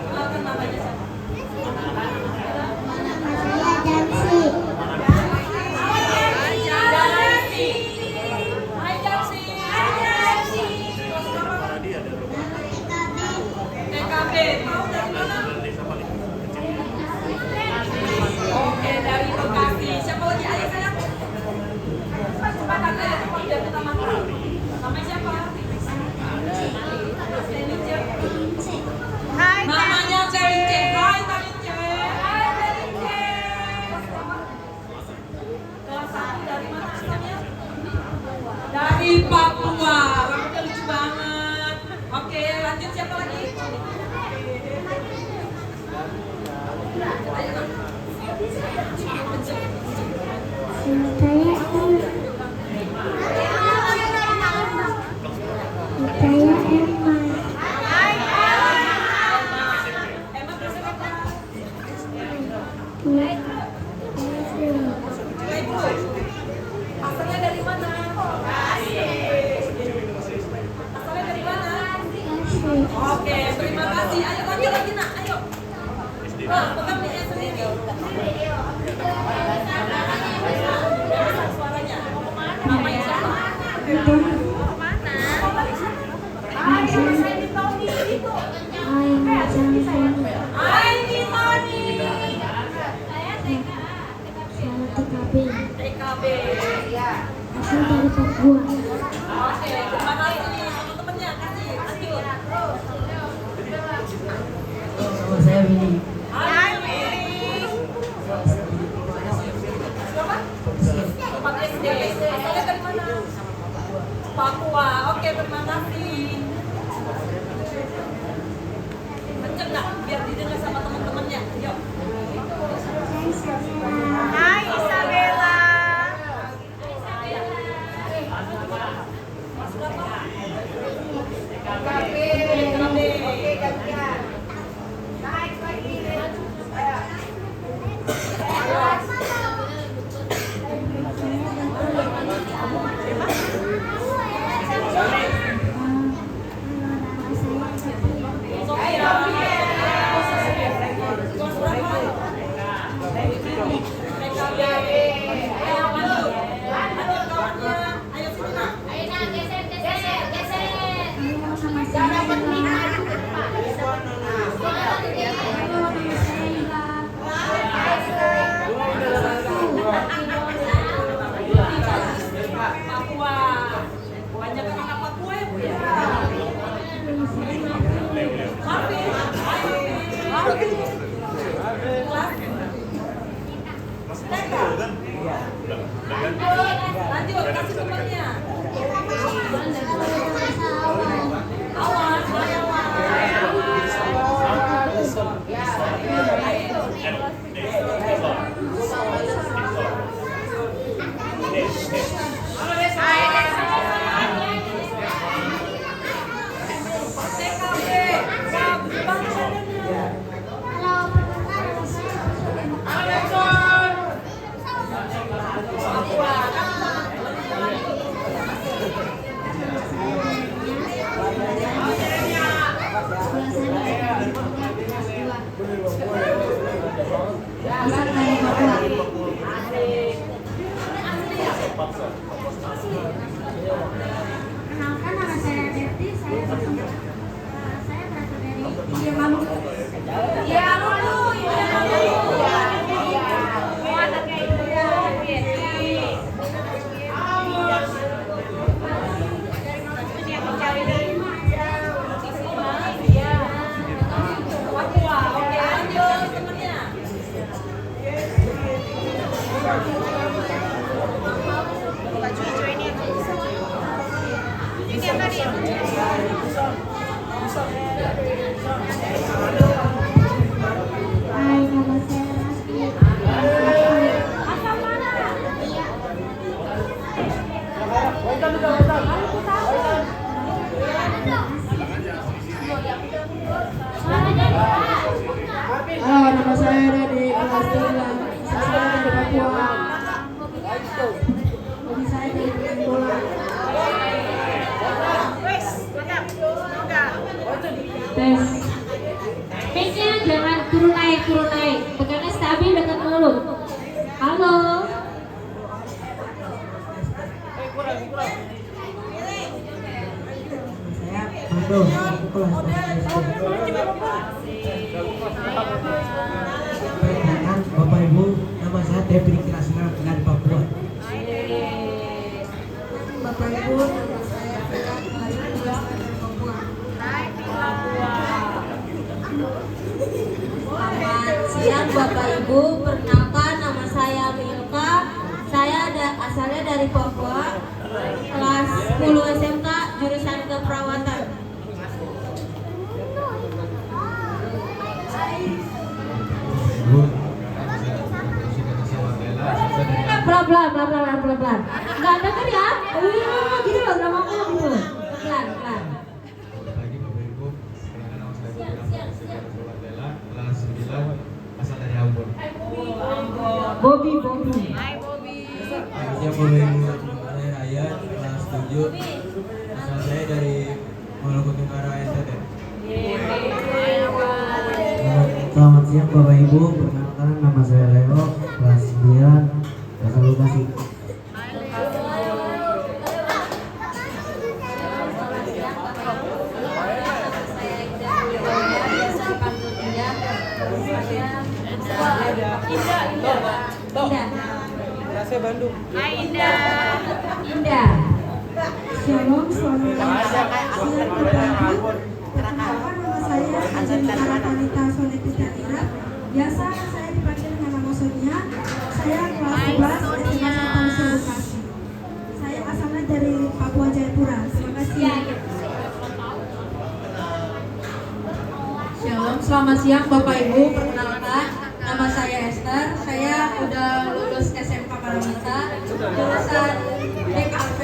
Kenalkan namanya siapa? Saya Jansi. Hai Jansi. Hai Jansi. Kelas berapa? TKB. Mau dari mana? Oke, dari Bekasi. Siapa lagi ayah sayang? Cepat kakak, biar kita makan. Namanya siapa? Telince. Hai Namanya Telince. Hai Telince. Hai Telince. Kelas 1 dari mana asalnya? Dari Papua. Rambutnya lucu banget. Oke, lanjut siapa lagi? Ayo. Saya Emma. Hai Oke, terima kasih. Ayo lanjut lagi nak, ayo. Nah, pegang dia sendiri. Suaranya. Namanya siapa? Aini Tani. TKB. Asal dari Papua. Oke, terima kasih teman-temannya. Kasih, lanjut. Nama saya Willy. Hai Willy. Siapa? 4 SD. Asalnya dari mana? Papua. Oke, terima kasih. Kenceng nggak? Biar didengar sama teman-temannya. Yuk. Hai Isabella. Lanjut, kasih temannya. Awas, Asal dari Papua. Kenalkan nama saya Berti, saya berasal dari India Maluku. Ya, Maluku. Hai, nama saya Rasti. Halo, nama saya Dedi kelas 9. Saya dari Papua. Hobi saya main bola. Tes. Mic-nya jangan turun naik. Pegangnya stabil dekat mulut. Halo. Saya Mando, aku kelas 9. Perkenalkan Bapak Ibu, nama saya Tepri Kirasna dari Papua. Bapak Ibu, nama saya Vira, kelas 12 dari Papua. Selamat siang Bapak Ibu, perkenalkan nama saya Milka. Saya asalnya dari Papua, kelas 10 SMK, jurusan keperawatan. Pelan. Nggak denger ya? Gini loh, drama aku gitu. Pelan. Pagi Bapak Ibu, perkenalkan nama saya Bobby kelas 9 asal dari Ambon. Bobby. Saya Bapak Ibu, nama saya Raya kelas 7. Asal saya dari Maluku Utara NTT. siang Bapak Ibu, perkenalkan nama saya Leo, kelas 9, Dasar Bekasi. Indah. Shalom, selamat siang Bapak Ibu. Perkenalkan nama saya Angelina Talita Soletitira. Biasa saya dipanggil dengan nama Sonia. Saya kelas 11 SMA 1 Bekasi. Saya asalnya dari Papua Jayapura. Terima kasih. Shalom, selamat siang Bapak Ibu. Perkenalkan, nama saya Esther. Saya udah lulus SMK Paramita, jurusan DKV.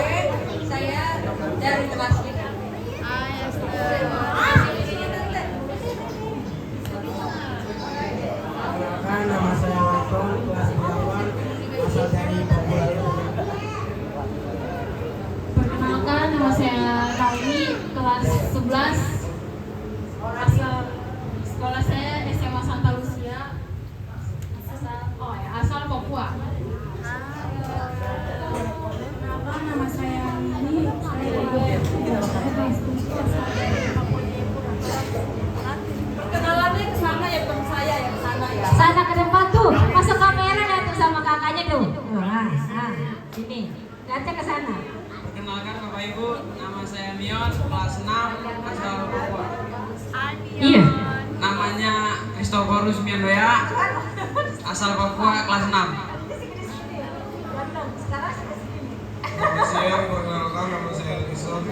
Saya dari kelas 5. Perkenalkan nama saya Anton, kelas 8, asal dari Papua. Perkenalkan nama saya Rawi, kelas 11. Sekolah saya SMA Santa Lucia. Asal Papua. Perkenalkan nama saya Lili. Perkenalannya ke sana ya, bukan saya yang ke sana ya. Sana ke depan tuh, masuk kamera dah tuh sama kakaknya tuh. Ini, ngajak ke sana. Perkenalkan Bapak Ibu, nama saya Mion, kelas 6, asal Papua. Iya. Namanya Kristoforus Miandoya, asal Papua, kelas 6. Selamat siang, perkenalkan nama saya Lison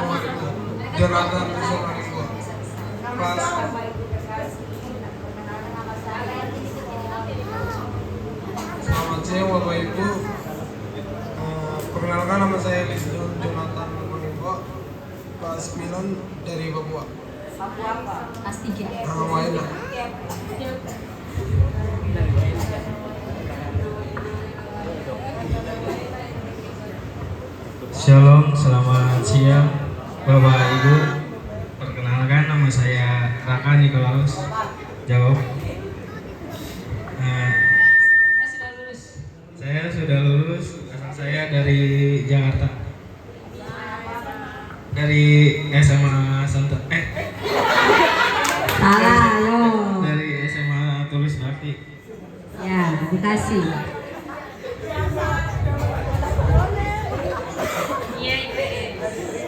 Maribu, Jonathan Lison Maribu, kelas. Selamat siang Bapak Ibu. Perkenalkan nama saya Lison Jonathan Maribu, kelas 9 dari Papua. Kelas 3. Waina. Shalom, selamat siang Bapak Ibu. Perkenalkan nama saya Raka Nikolaus. Jawab. Saya sudah lulus. Asal saya dari Jakarta. Dari SMA Santa. Halo. Dari SMA Tulus Bakti. Ya, Bekasi.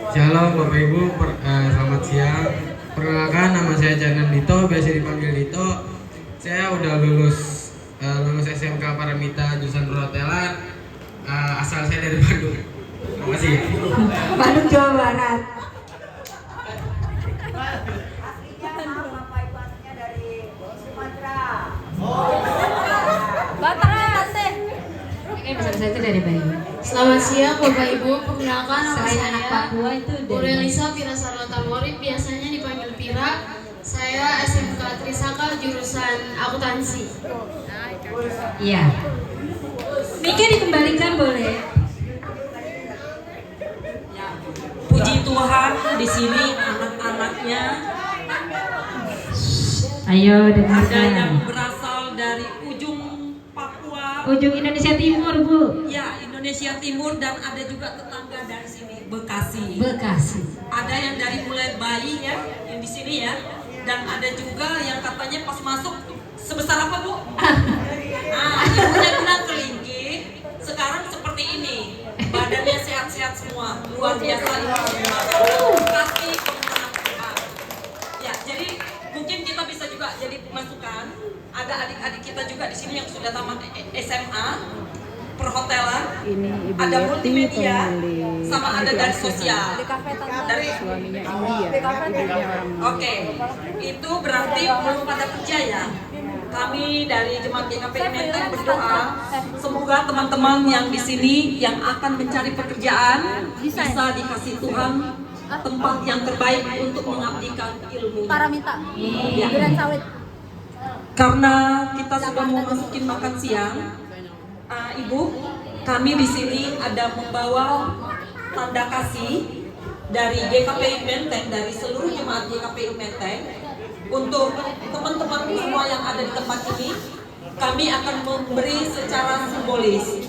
Shalom Bapak Ibu, selamat siang. Perkenalkan nama saya Janan Dito, biasa dipanggil Dito. Saya udah lulus SMK Paramita jurusan perhotelan. Asal saya dari Bandung. Terima kasih. Bandung, Jawa Barat. Saya dari Bandung. Selamat siang Bapak Ibu, perkenalkan nama Selain anak saya Papua itu dari Urelisa Pirasarota Morib, biasanya dipanggil Pira. Saya SMK Trisakal jurusan akuntansi. Iya. Mika dikembalikan boleh. Puji Tuhan, di sini anak-anaknya Ayo ada dengarkan. yang berasal dari ujung Papua, Ujung Indonesia Timur, Bu. ya Indonesia Timur, dan ada juga tetangga dari sini, Bekasi. Bekasi. Ada yang dari mulai bayi ya, yang di sini ya, dan ada juga yang katanya pas masuk sebesar apa Bu? Nah, ibunya bilang kelingking, sekarang seperti ini, badannya sehat-sehat semua, luar biasa ini. Kasih kemenangan Tuhan. Ya, jadi mungkin kita bisa juga jadi masukan. Ada adik-adik kita juga di sini yang sudah tamat SMA, perhotelan, ada multimedia, sama ada dari sosial. Dari suaminya Oke, itu berarti belum pada kerja ya. Kami dari Jemaat GKP Menteng berdoa semoga teman-teman yang di sini yang akan mencari pekerjaan bisa dikasih Tuhan tempat yang terbaik untuk mengabdikan ilmu. Paramita. Ya. Duren sawit. Karena kita sudah mau masukin makan siang, Ibu, kami di sini ada membawa tanda kasih dari GKPI Menteng, dari seluruh jemaat GKPI Menteng. Untuk teman-teman semua yang ada di tempat ini, kami akan memberi secara simbolis.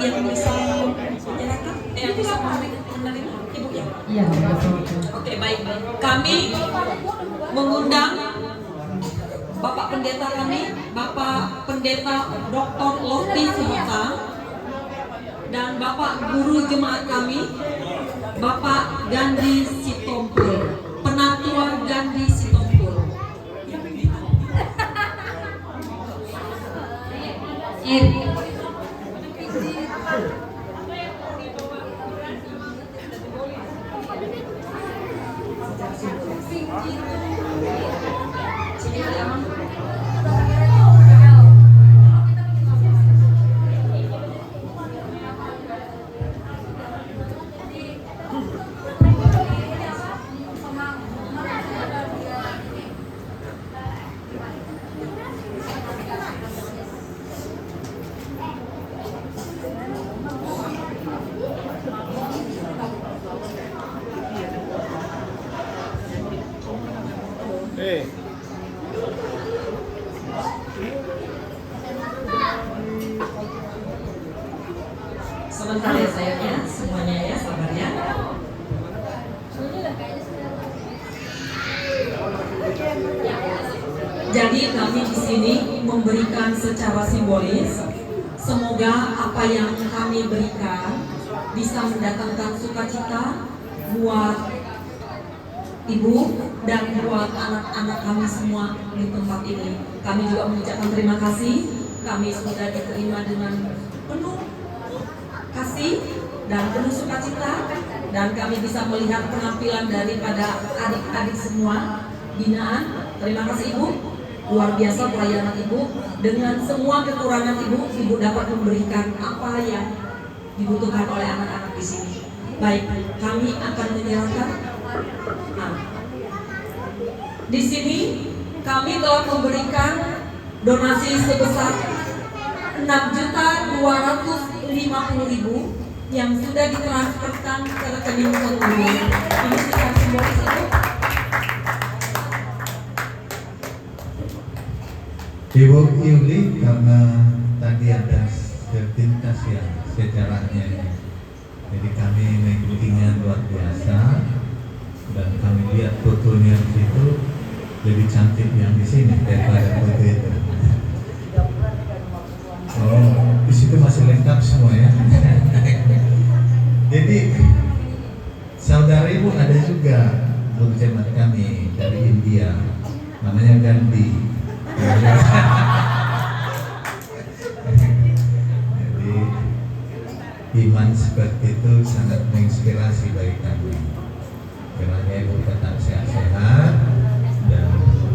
Yang bisa menyerahkan, yang bisa menerima Ibu ya? Iya, betul. Oke, baik. Kami mengundang Bapak Pendeta kami, Bapak Pendeta Dr. Lofty Sihota, dan Bapak Guru Jemaat kami, Bapak Gandhi Sitompul, Penatua Gandhi Sitompul. Sebentar ya sayangnya, semuanya ya, sabar ya. Jadi kami di sini memberikan secara simbolis, semoga apa yang kami berikan bisa mendatangkan sukacita buat Ibu dan buat anak-anak kami semua di tempat ini. Kami juga mengucapkan terima kasih, kami sudah diterima dengan penuh kasih dan penuh sukacita, dan kami bisa melihat penampilan daripada adik-adik semua binaan. Terima kasih Ibu, luar biasa pelayanan Ibu. Dengan semua kekurangan Ibu dapat memberikan apa yang dibutuhkan oleh anak-anak di sini. Baik, kami akan menyerahkan. Di sini kami telah memberikan donasi sebesar 6.250.000 yang sudah ditransferkan ke rekening pengurus. Ini secara simbolis Ibu. Ibu Yuli, karena tadi ada sepintas ya sejarahnya ini. Jadi kami mengikutinya luar biasa, dan kami lihat fotonya di situ lebih cantik yang di sini daripada foto itu. Oh, di situ masih lengkap semua ya. Jadi saudara Ibu ada juga guru jemaat kami dari India, namanya Gandhi. Jadi iman seperti itu sangat menginspirasi bagi kami. Kiranya Ibu tetap sehat-sehat, dan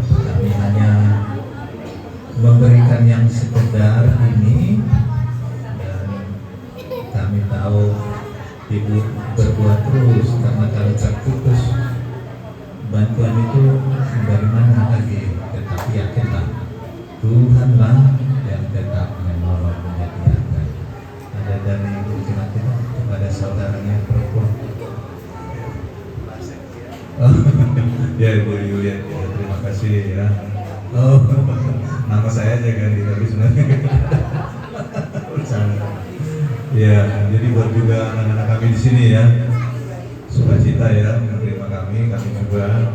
kami hanya memberikan yang sekedar ini, dan kami tahu Ibu berbuat terus, karena kalau terputus bantuan itu dari mana lagi. Tetapi yakinlah Tuhanlah yang tetap menolong menyediakan. Ada dari Ibu Jemaat kita kepada saudaranya perempuan. Oh, ya Ibu Yulia, ya, terima kasih ya. Oh, nama saya aja kan tapi sebenarnya. Ya, jadi buat juga anak-anak kami di sini ya, sukacita ya menerima kami juga,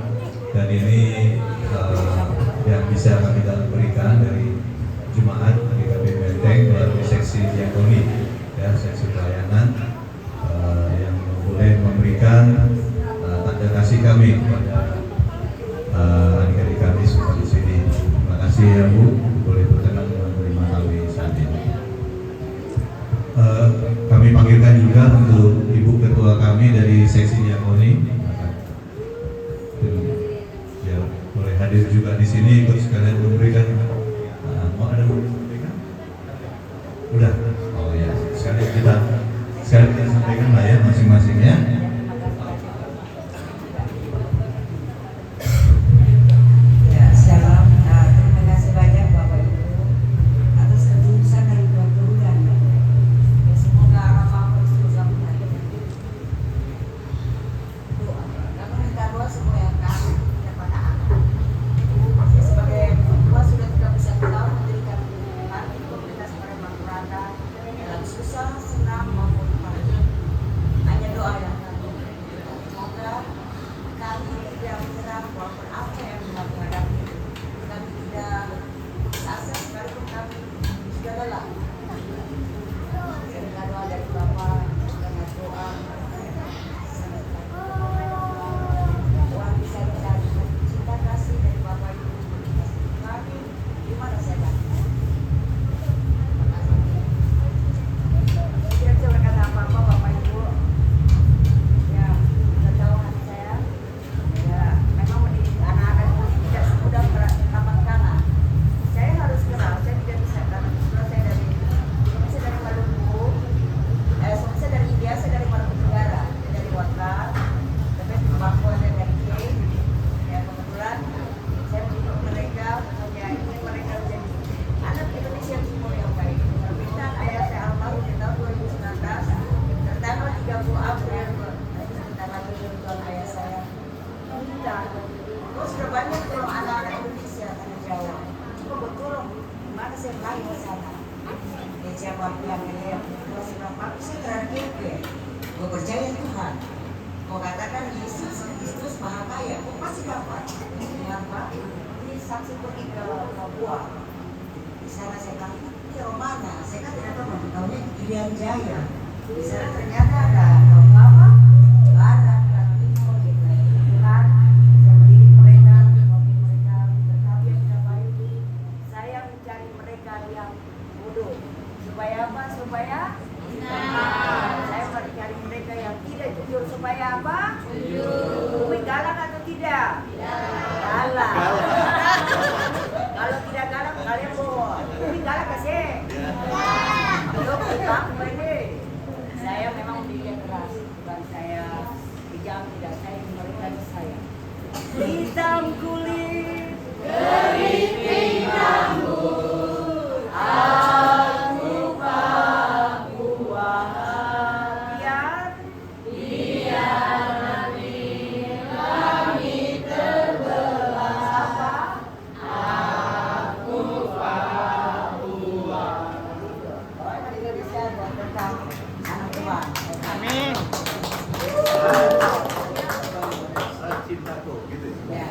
dan ini yang bisa kami berikan dari jemaat dari KP Menteng melalui seksi diakoni ya, seksi pelayanan yang boleh memberikan tanda kasih kami kepada adik-adik kami semua di sini. Terima kasih ya Bu, boleh berkenan menerima kami saat ini. Kami panggilkan juga untuk Ibu Ketua kami dari seksi diakoni, ya boleh hadir juga di sini ikut sekalian memberikan. Mau ada memberikan? Udah. Oh ya, sekalian kita sampaikan lah ya masing-masing ya. Semua yang kasih kepada walaupun apa yang telah menghadapi, kami tidak sukses sekalipun kami sudah lelah. Dengan doa dari Bapak, dengan doa Tuhan bisa mencari cinta kasih dari Bapak Ibu kami di mana saja. Tidak bisa berkata apa-apa Bapak Ibu. Ya, sudah tahu hati saya. Ya, memang mendidik anak-anak itu tidak semudah tapak tangan. Saya harus kenal, saya tidak bisa karena setelah saya dari Maluku, saya dari India, saya dari Maluku Tenggara, saya dari Wakar, tapi Papua dan dari K. Ya kebetulan saya mendidik mereka, ya ingin mereka menjadi anak Indonesia Timur yang baik. Permintaan ayah saya almarhum di tahun 2019, tertanggal 30 April, tanggal kehidupan ayah saya. Minta, kau sudah banyak tolong anak-anak Indonesia tanah Jawa. Coba kau tolong, mana saya lahir di sana. Ya siapa yang melihat, kalau saya bilang, saya terakhir gue percaya Tuhan. Kau katakan Yesus Kristus Maha Kaya, kau pasti dapat. Mengapa? Ini saksi pergi ke Papua. Di sana saya bilang, ini Romana. Saya kan tidak tahu, tahunya Irian Jaya. Di sana ternyata ada apa? Barat dan Timur gitu. Tuhan, saya mendidik mereka, memimpin mereka, tetapi yang tidak baik. Saya mencari mereka yang bodoh. Supaya apa? Supaya saya mencari mereka yang tidak jujur. Supaya apa? Jujur. Galak atau tidak? Galak. Kalau tidak galak, kalian bohong. Tapi galak kasih. Belum kita ini. Saya memang mendidik keras. Bukan saya kejam, tidak. Saya memberikan saya. Hitam kulit, keriting rambut, aku buah biar nanti langit terbelah. Aku buah. Orang Indonesia buat tentang anak Tuhan. Amin. Cintaku, gitu ya.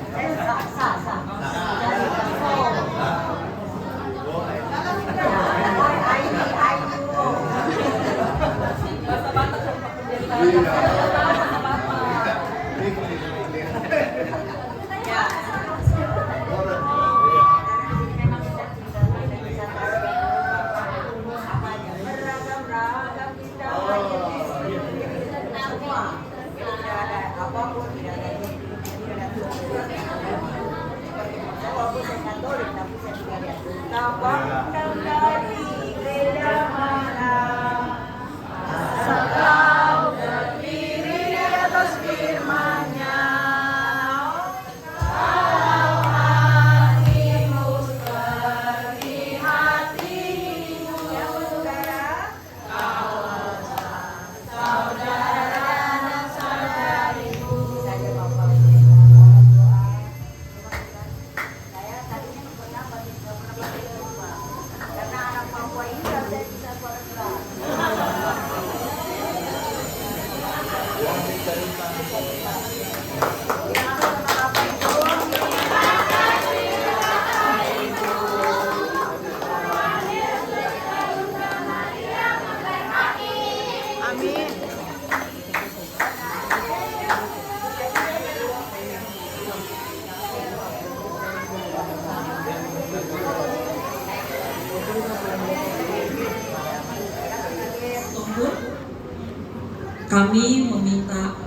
Kami meminta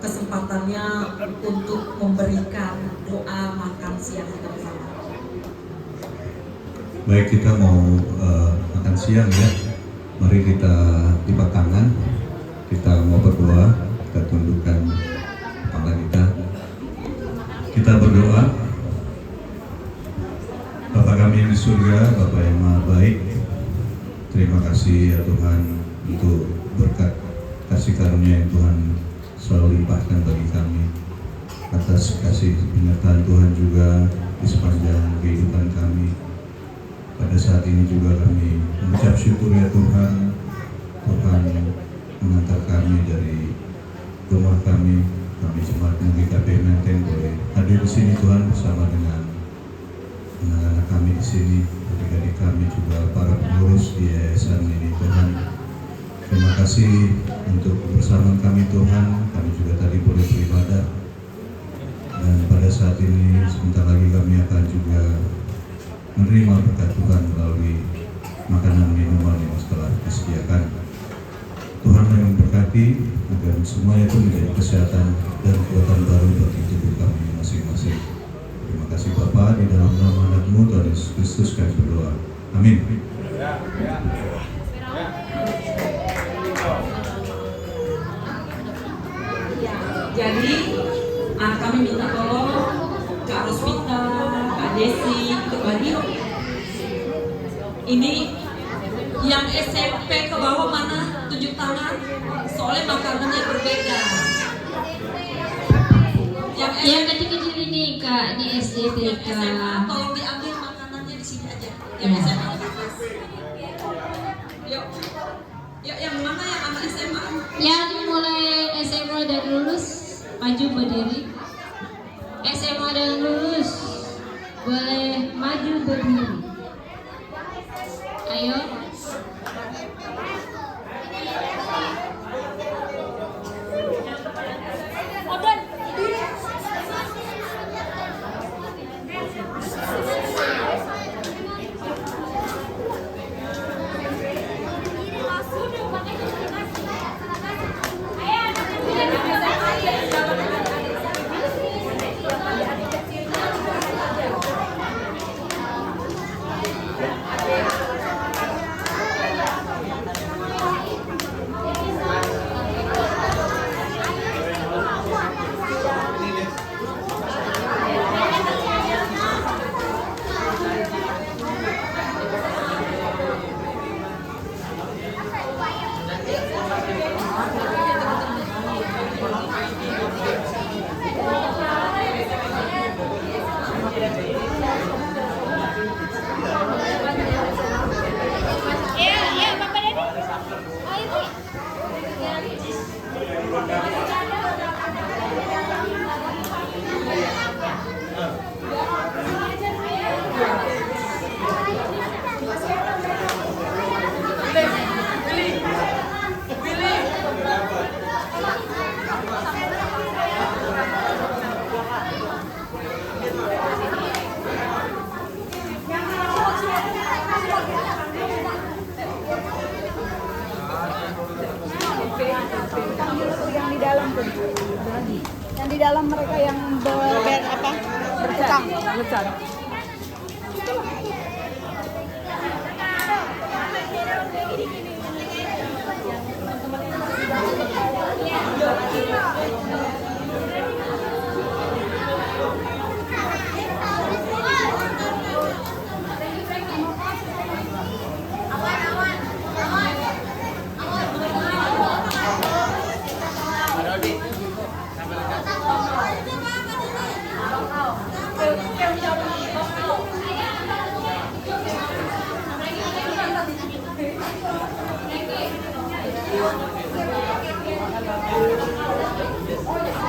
kesempatannya untuk memberikan doa makan siang kita bersama. Baik, kita mau makan siang ya. Mari kita lipat tangan, kita mau berdoa, kita tundukkan kepala kita. Kita berdoa. Bapa kami yang di surga, Bapa yang Maha Baik, terima kasih ya Tuhan untuk berkat kasih karunia yang Tuhan selalu limpahkan bagi kami. Atas kasih penyertaan Tuhan juga di sepanjang kehidupan kami. Pada saat ini juga kami mengucap syukur ya Tuhan. Tuhan mengantar kami dari rumah kami jemaat GKP Menteng boleh hadir di sini Tuhan bersama dengan anak-anak kami di sini, adik-adik kami juga para pengurus di yayasan ini Tuhan. Terima kasih untuk kebersamaan kami Tuhan. Kami juga tadi boleh beribadah dan pada saat ini sebentar lagi kami akan juga menerima berkat Tuhan melalui makanan minuman yang telah disediakan. Tuhan yang memberkati agar semuanya itu menjadi kesehatan dan kekuatan baru bagi tubuh kami masing-masing. Terima kasih Bapa, di dalam nama anak-Mu Tuhan Yesus Kristus kami berdoa. Amin. Jadi kami minta tolong Kak Rosmita, Kak Desi, Kak Badio. Ini yang SMP ke bawah mana? Tunjuk tangan. Soalnya makanannya berbeda. Yang kecil-kecil ini Kak, di SD TK. Tolong diambil makanannya di sini aja. Yang SMA di atas. Yuk. Yuk, yang mana yang anak SMA? Yang mulai SMA dan lulus maju berdiri. SMA dan lulus boleh maju berdiri. Ayo. Yang di dalam mereka yang bercang. Thank you.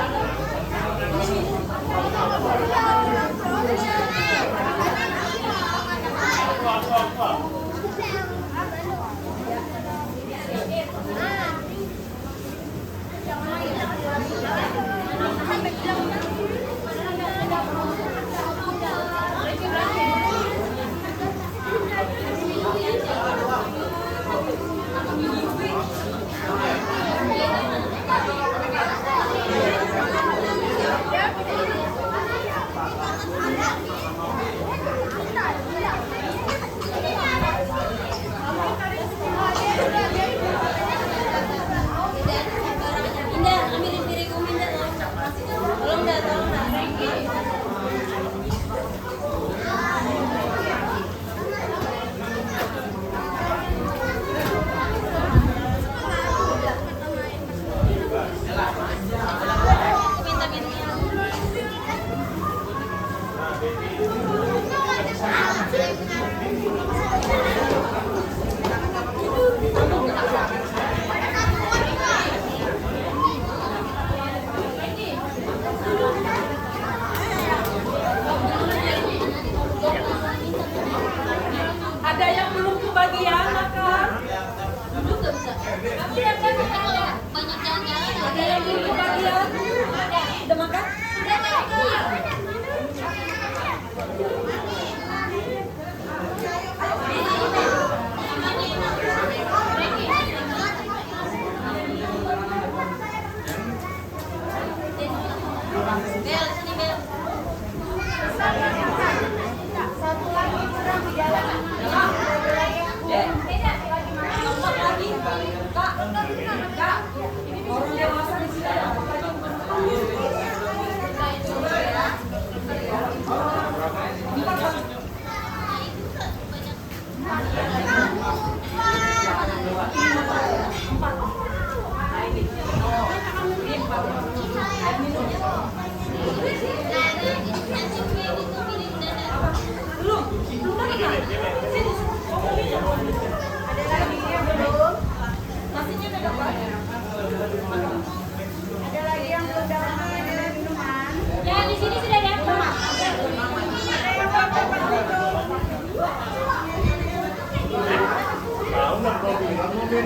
Siapa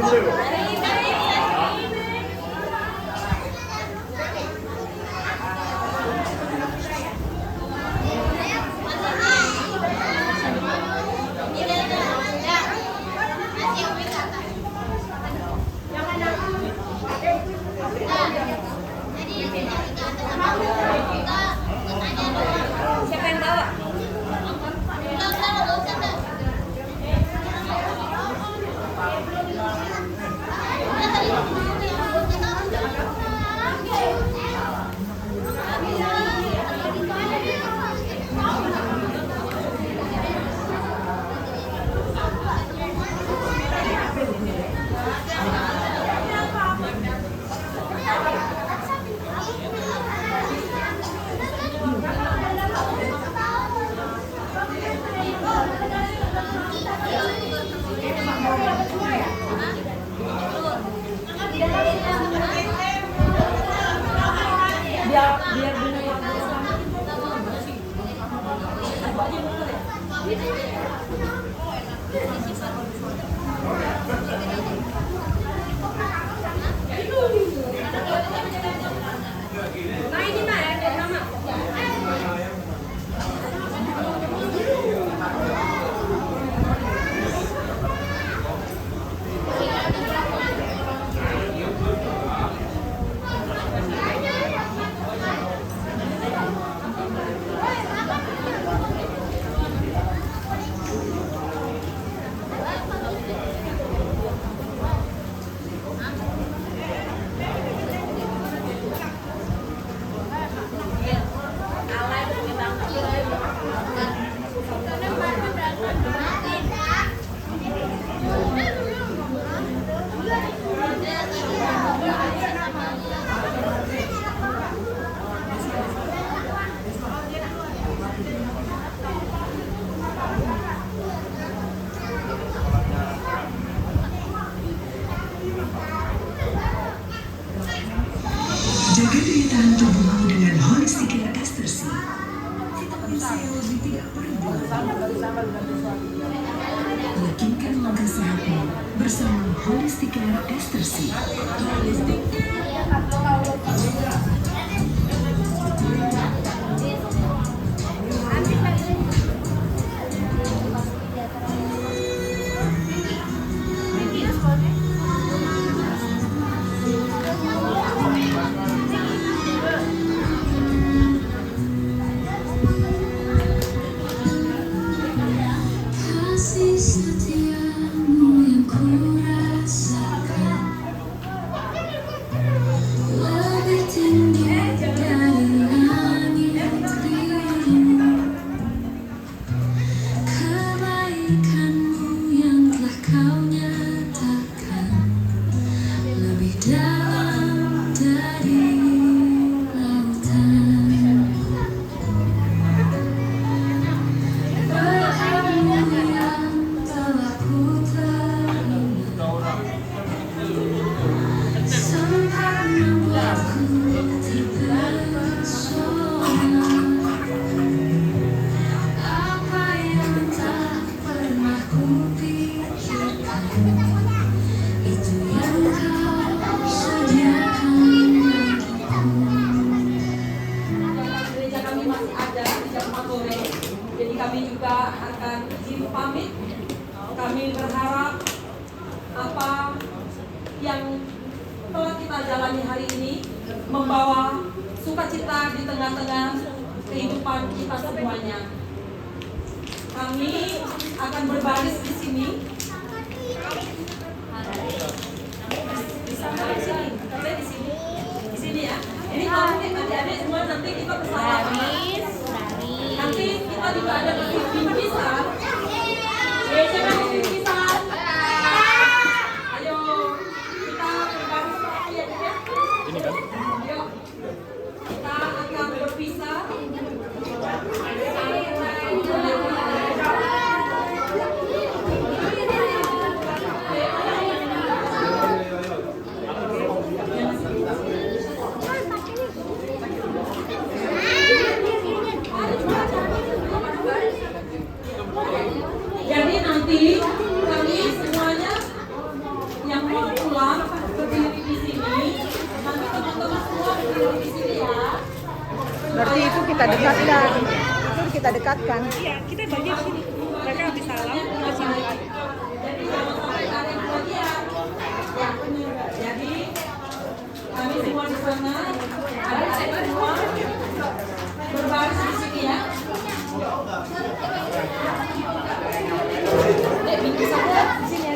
yang bawa? Biar nah ini mah ya, sama. Jaga daya tahan tubuhmu dengan Holistic Care Ester C. Vitamin C lebih tidak perbuatan. Yakinkan langkah sehatmu bersama Holistic Care Ester C. Kasih setiamu yang kurasakan lebih tinggi dari langit biru. Kebaikanmu yang telah kau nyatakan lebih dalam dari lautan. Gereja kami masih ada di jam 4 sore, jadi kami juga akan izin pamit. Kami berharap apa yang telah kita jalani hari ini membawa sukacita di tengah-tengah kehidupan kita semuanya. Kami akan berbaris di sini. Di sini ya. Ini kalau adik-adik semua nanti kita bersama. Nanti kita juga ada bingkisan. Siapa yang bingkisan? Ayo kita berbaris seperti ya. Ini kan? Yuk. Kita akan berpisah. kita dekatkan. Iya, kita bagi di sini. Mereka habis salam, masih dekat. Jadi kami semua di sana ada semua berbaris di sini ya. Minggu saja di sini ya.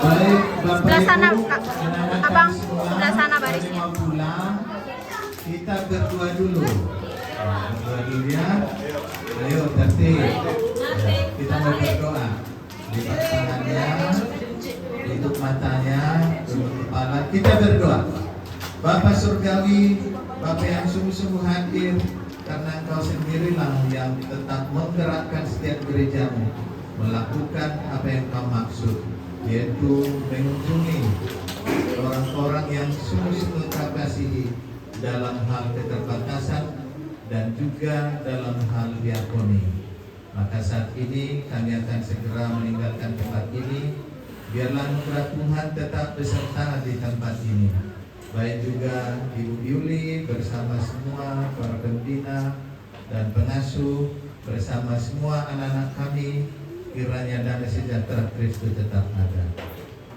Baik, Bapak Sebelah sana, Ibu, Kak. anak-anak Abang, semua, sebelah sana barisnya. semua pulang. Kita berdua dulu. Nah, berdua dulu ya. Ayo tertib. Ya, kita mau berdoa. Lipat tangannya, tutup matanya, tutup kepala. Kita berdoa. Bapak Surgawi, Bapak yang sungguh-sungguh hadir, karena Engkau sendirilah yang tetap menggerakkan setiap gerejamu melakukan apa yang Kau maksud, yaitu mengunjungi orang-orang yang sungguh-sungguh Kau kasihi dalam hal keterbatasan dan juga dalam hal diakoni. Maka saat ini kami akan segera meninggalkan tempat ini. Biarlah anugerah Tuhan tetap beserta di tempat ini. Baik juga Ibu Yuli bersama semua para pembina dan pengasuh bersama semua anak-anak kami, kiranya damai sejahtera Kristus tetap ada.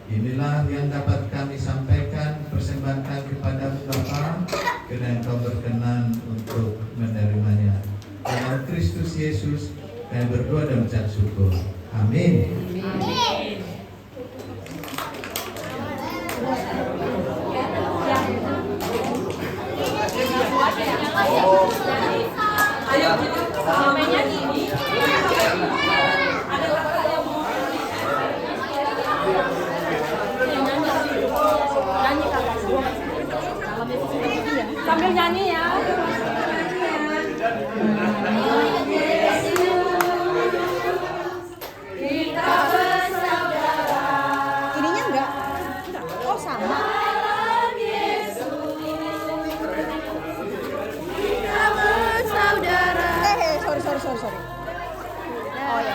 Inilah yang dapat kami sampaikan, persembahkan kepada Bapa, kiranya Engkau berkenan untuk menerimanya. Dalam Kristus Yesus kami berdoa dan mengucap syukur. Amin. Amin. Ayo kita samanya gini. Ada kakak yang mau Nyanyi kakak. Sambil nyanyi ya. Ininya enggak? Oh sama. Sorry. Oh ya.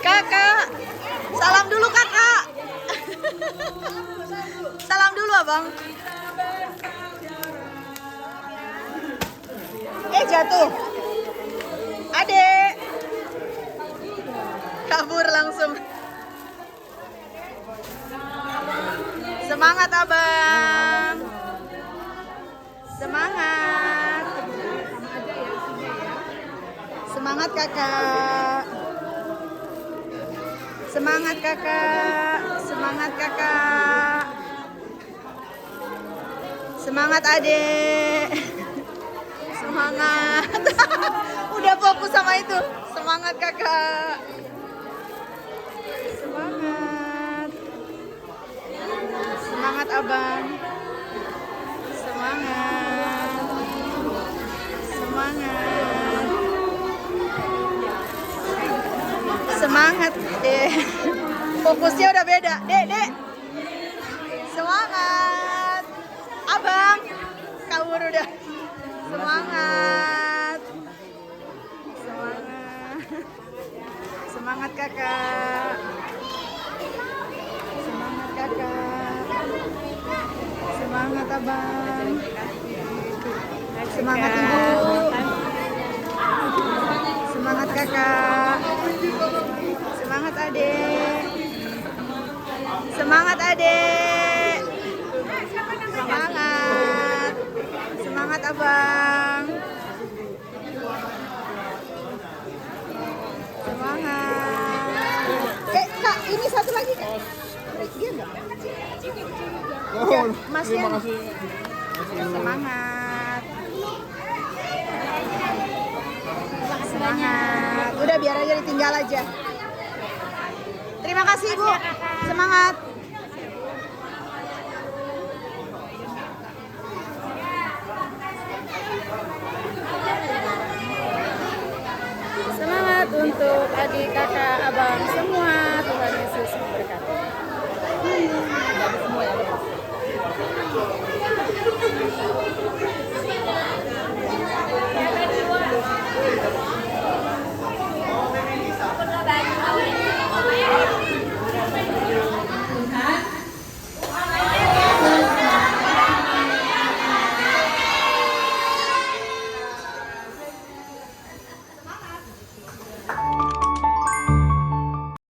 Kakak, salam dulu kakak. Salam dulu abang. Jatuh. Adek. Kabur langsung. Semangat abang. Semangat. Semangat kakak. Semangat kakak. Semangat kakak. Semangat adek. Semangat. Udah fokus sama itu. Semangat kakak. Semangat. Semangat abang. Semangat. Semangat. Semangat deh. Fokusnya udah beda. Dek. Semangat. Abang. Kabur udah. Semangat. Semangat kakak. Semangat kakak. Semangat abang. Semangat ibu. Semangat kakak. Semangat adek. Semangat adek. Semangat. Semangat abang. Semangat. Kak, ini satu lagi kak. Dia enggak? Ya, Mas terima Yan. kasih. Semangat. Semangat. Udah biar aja ditinggal aja. Terima kasih Ibu. Semangat.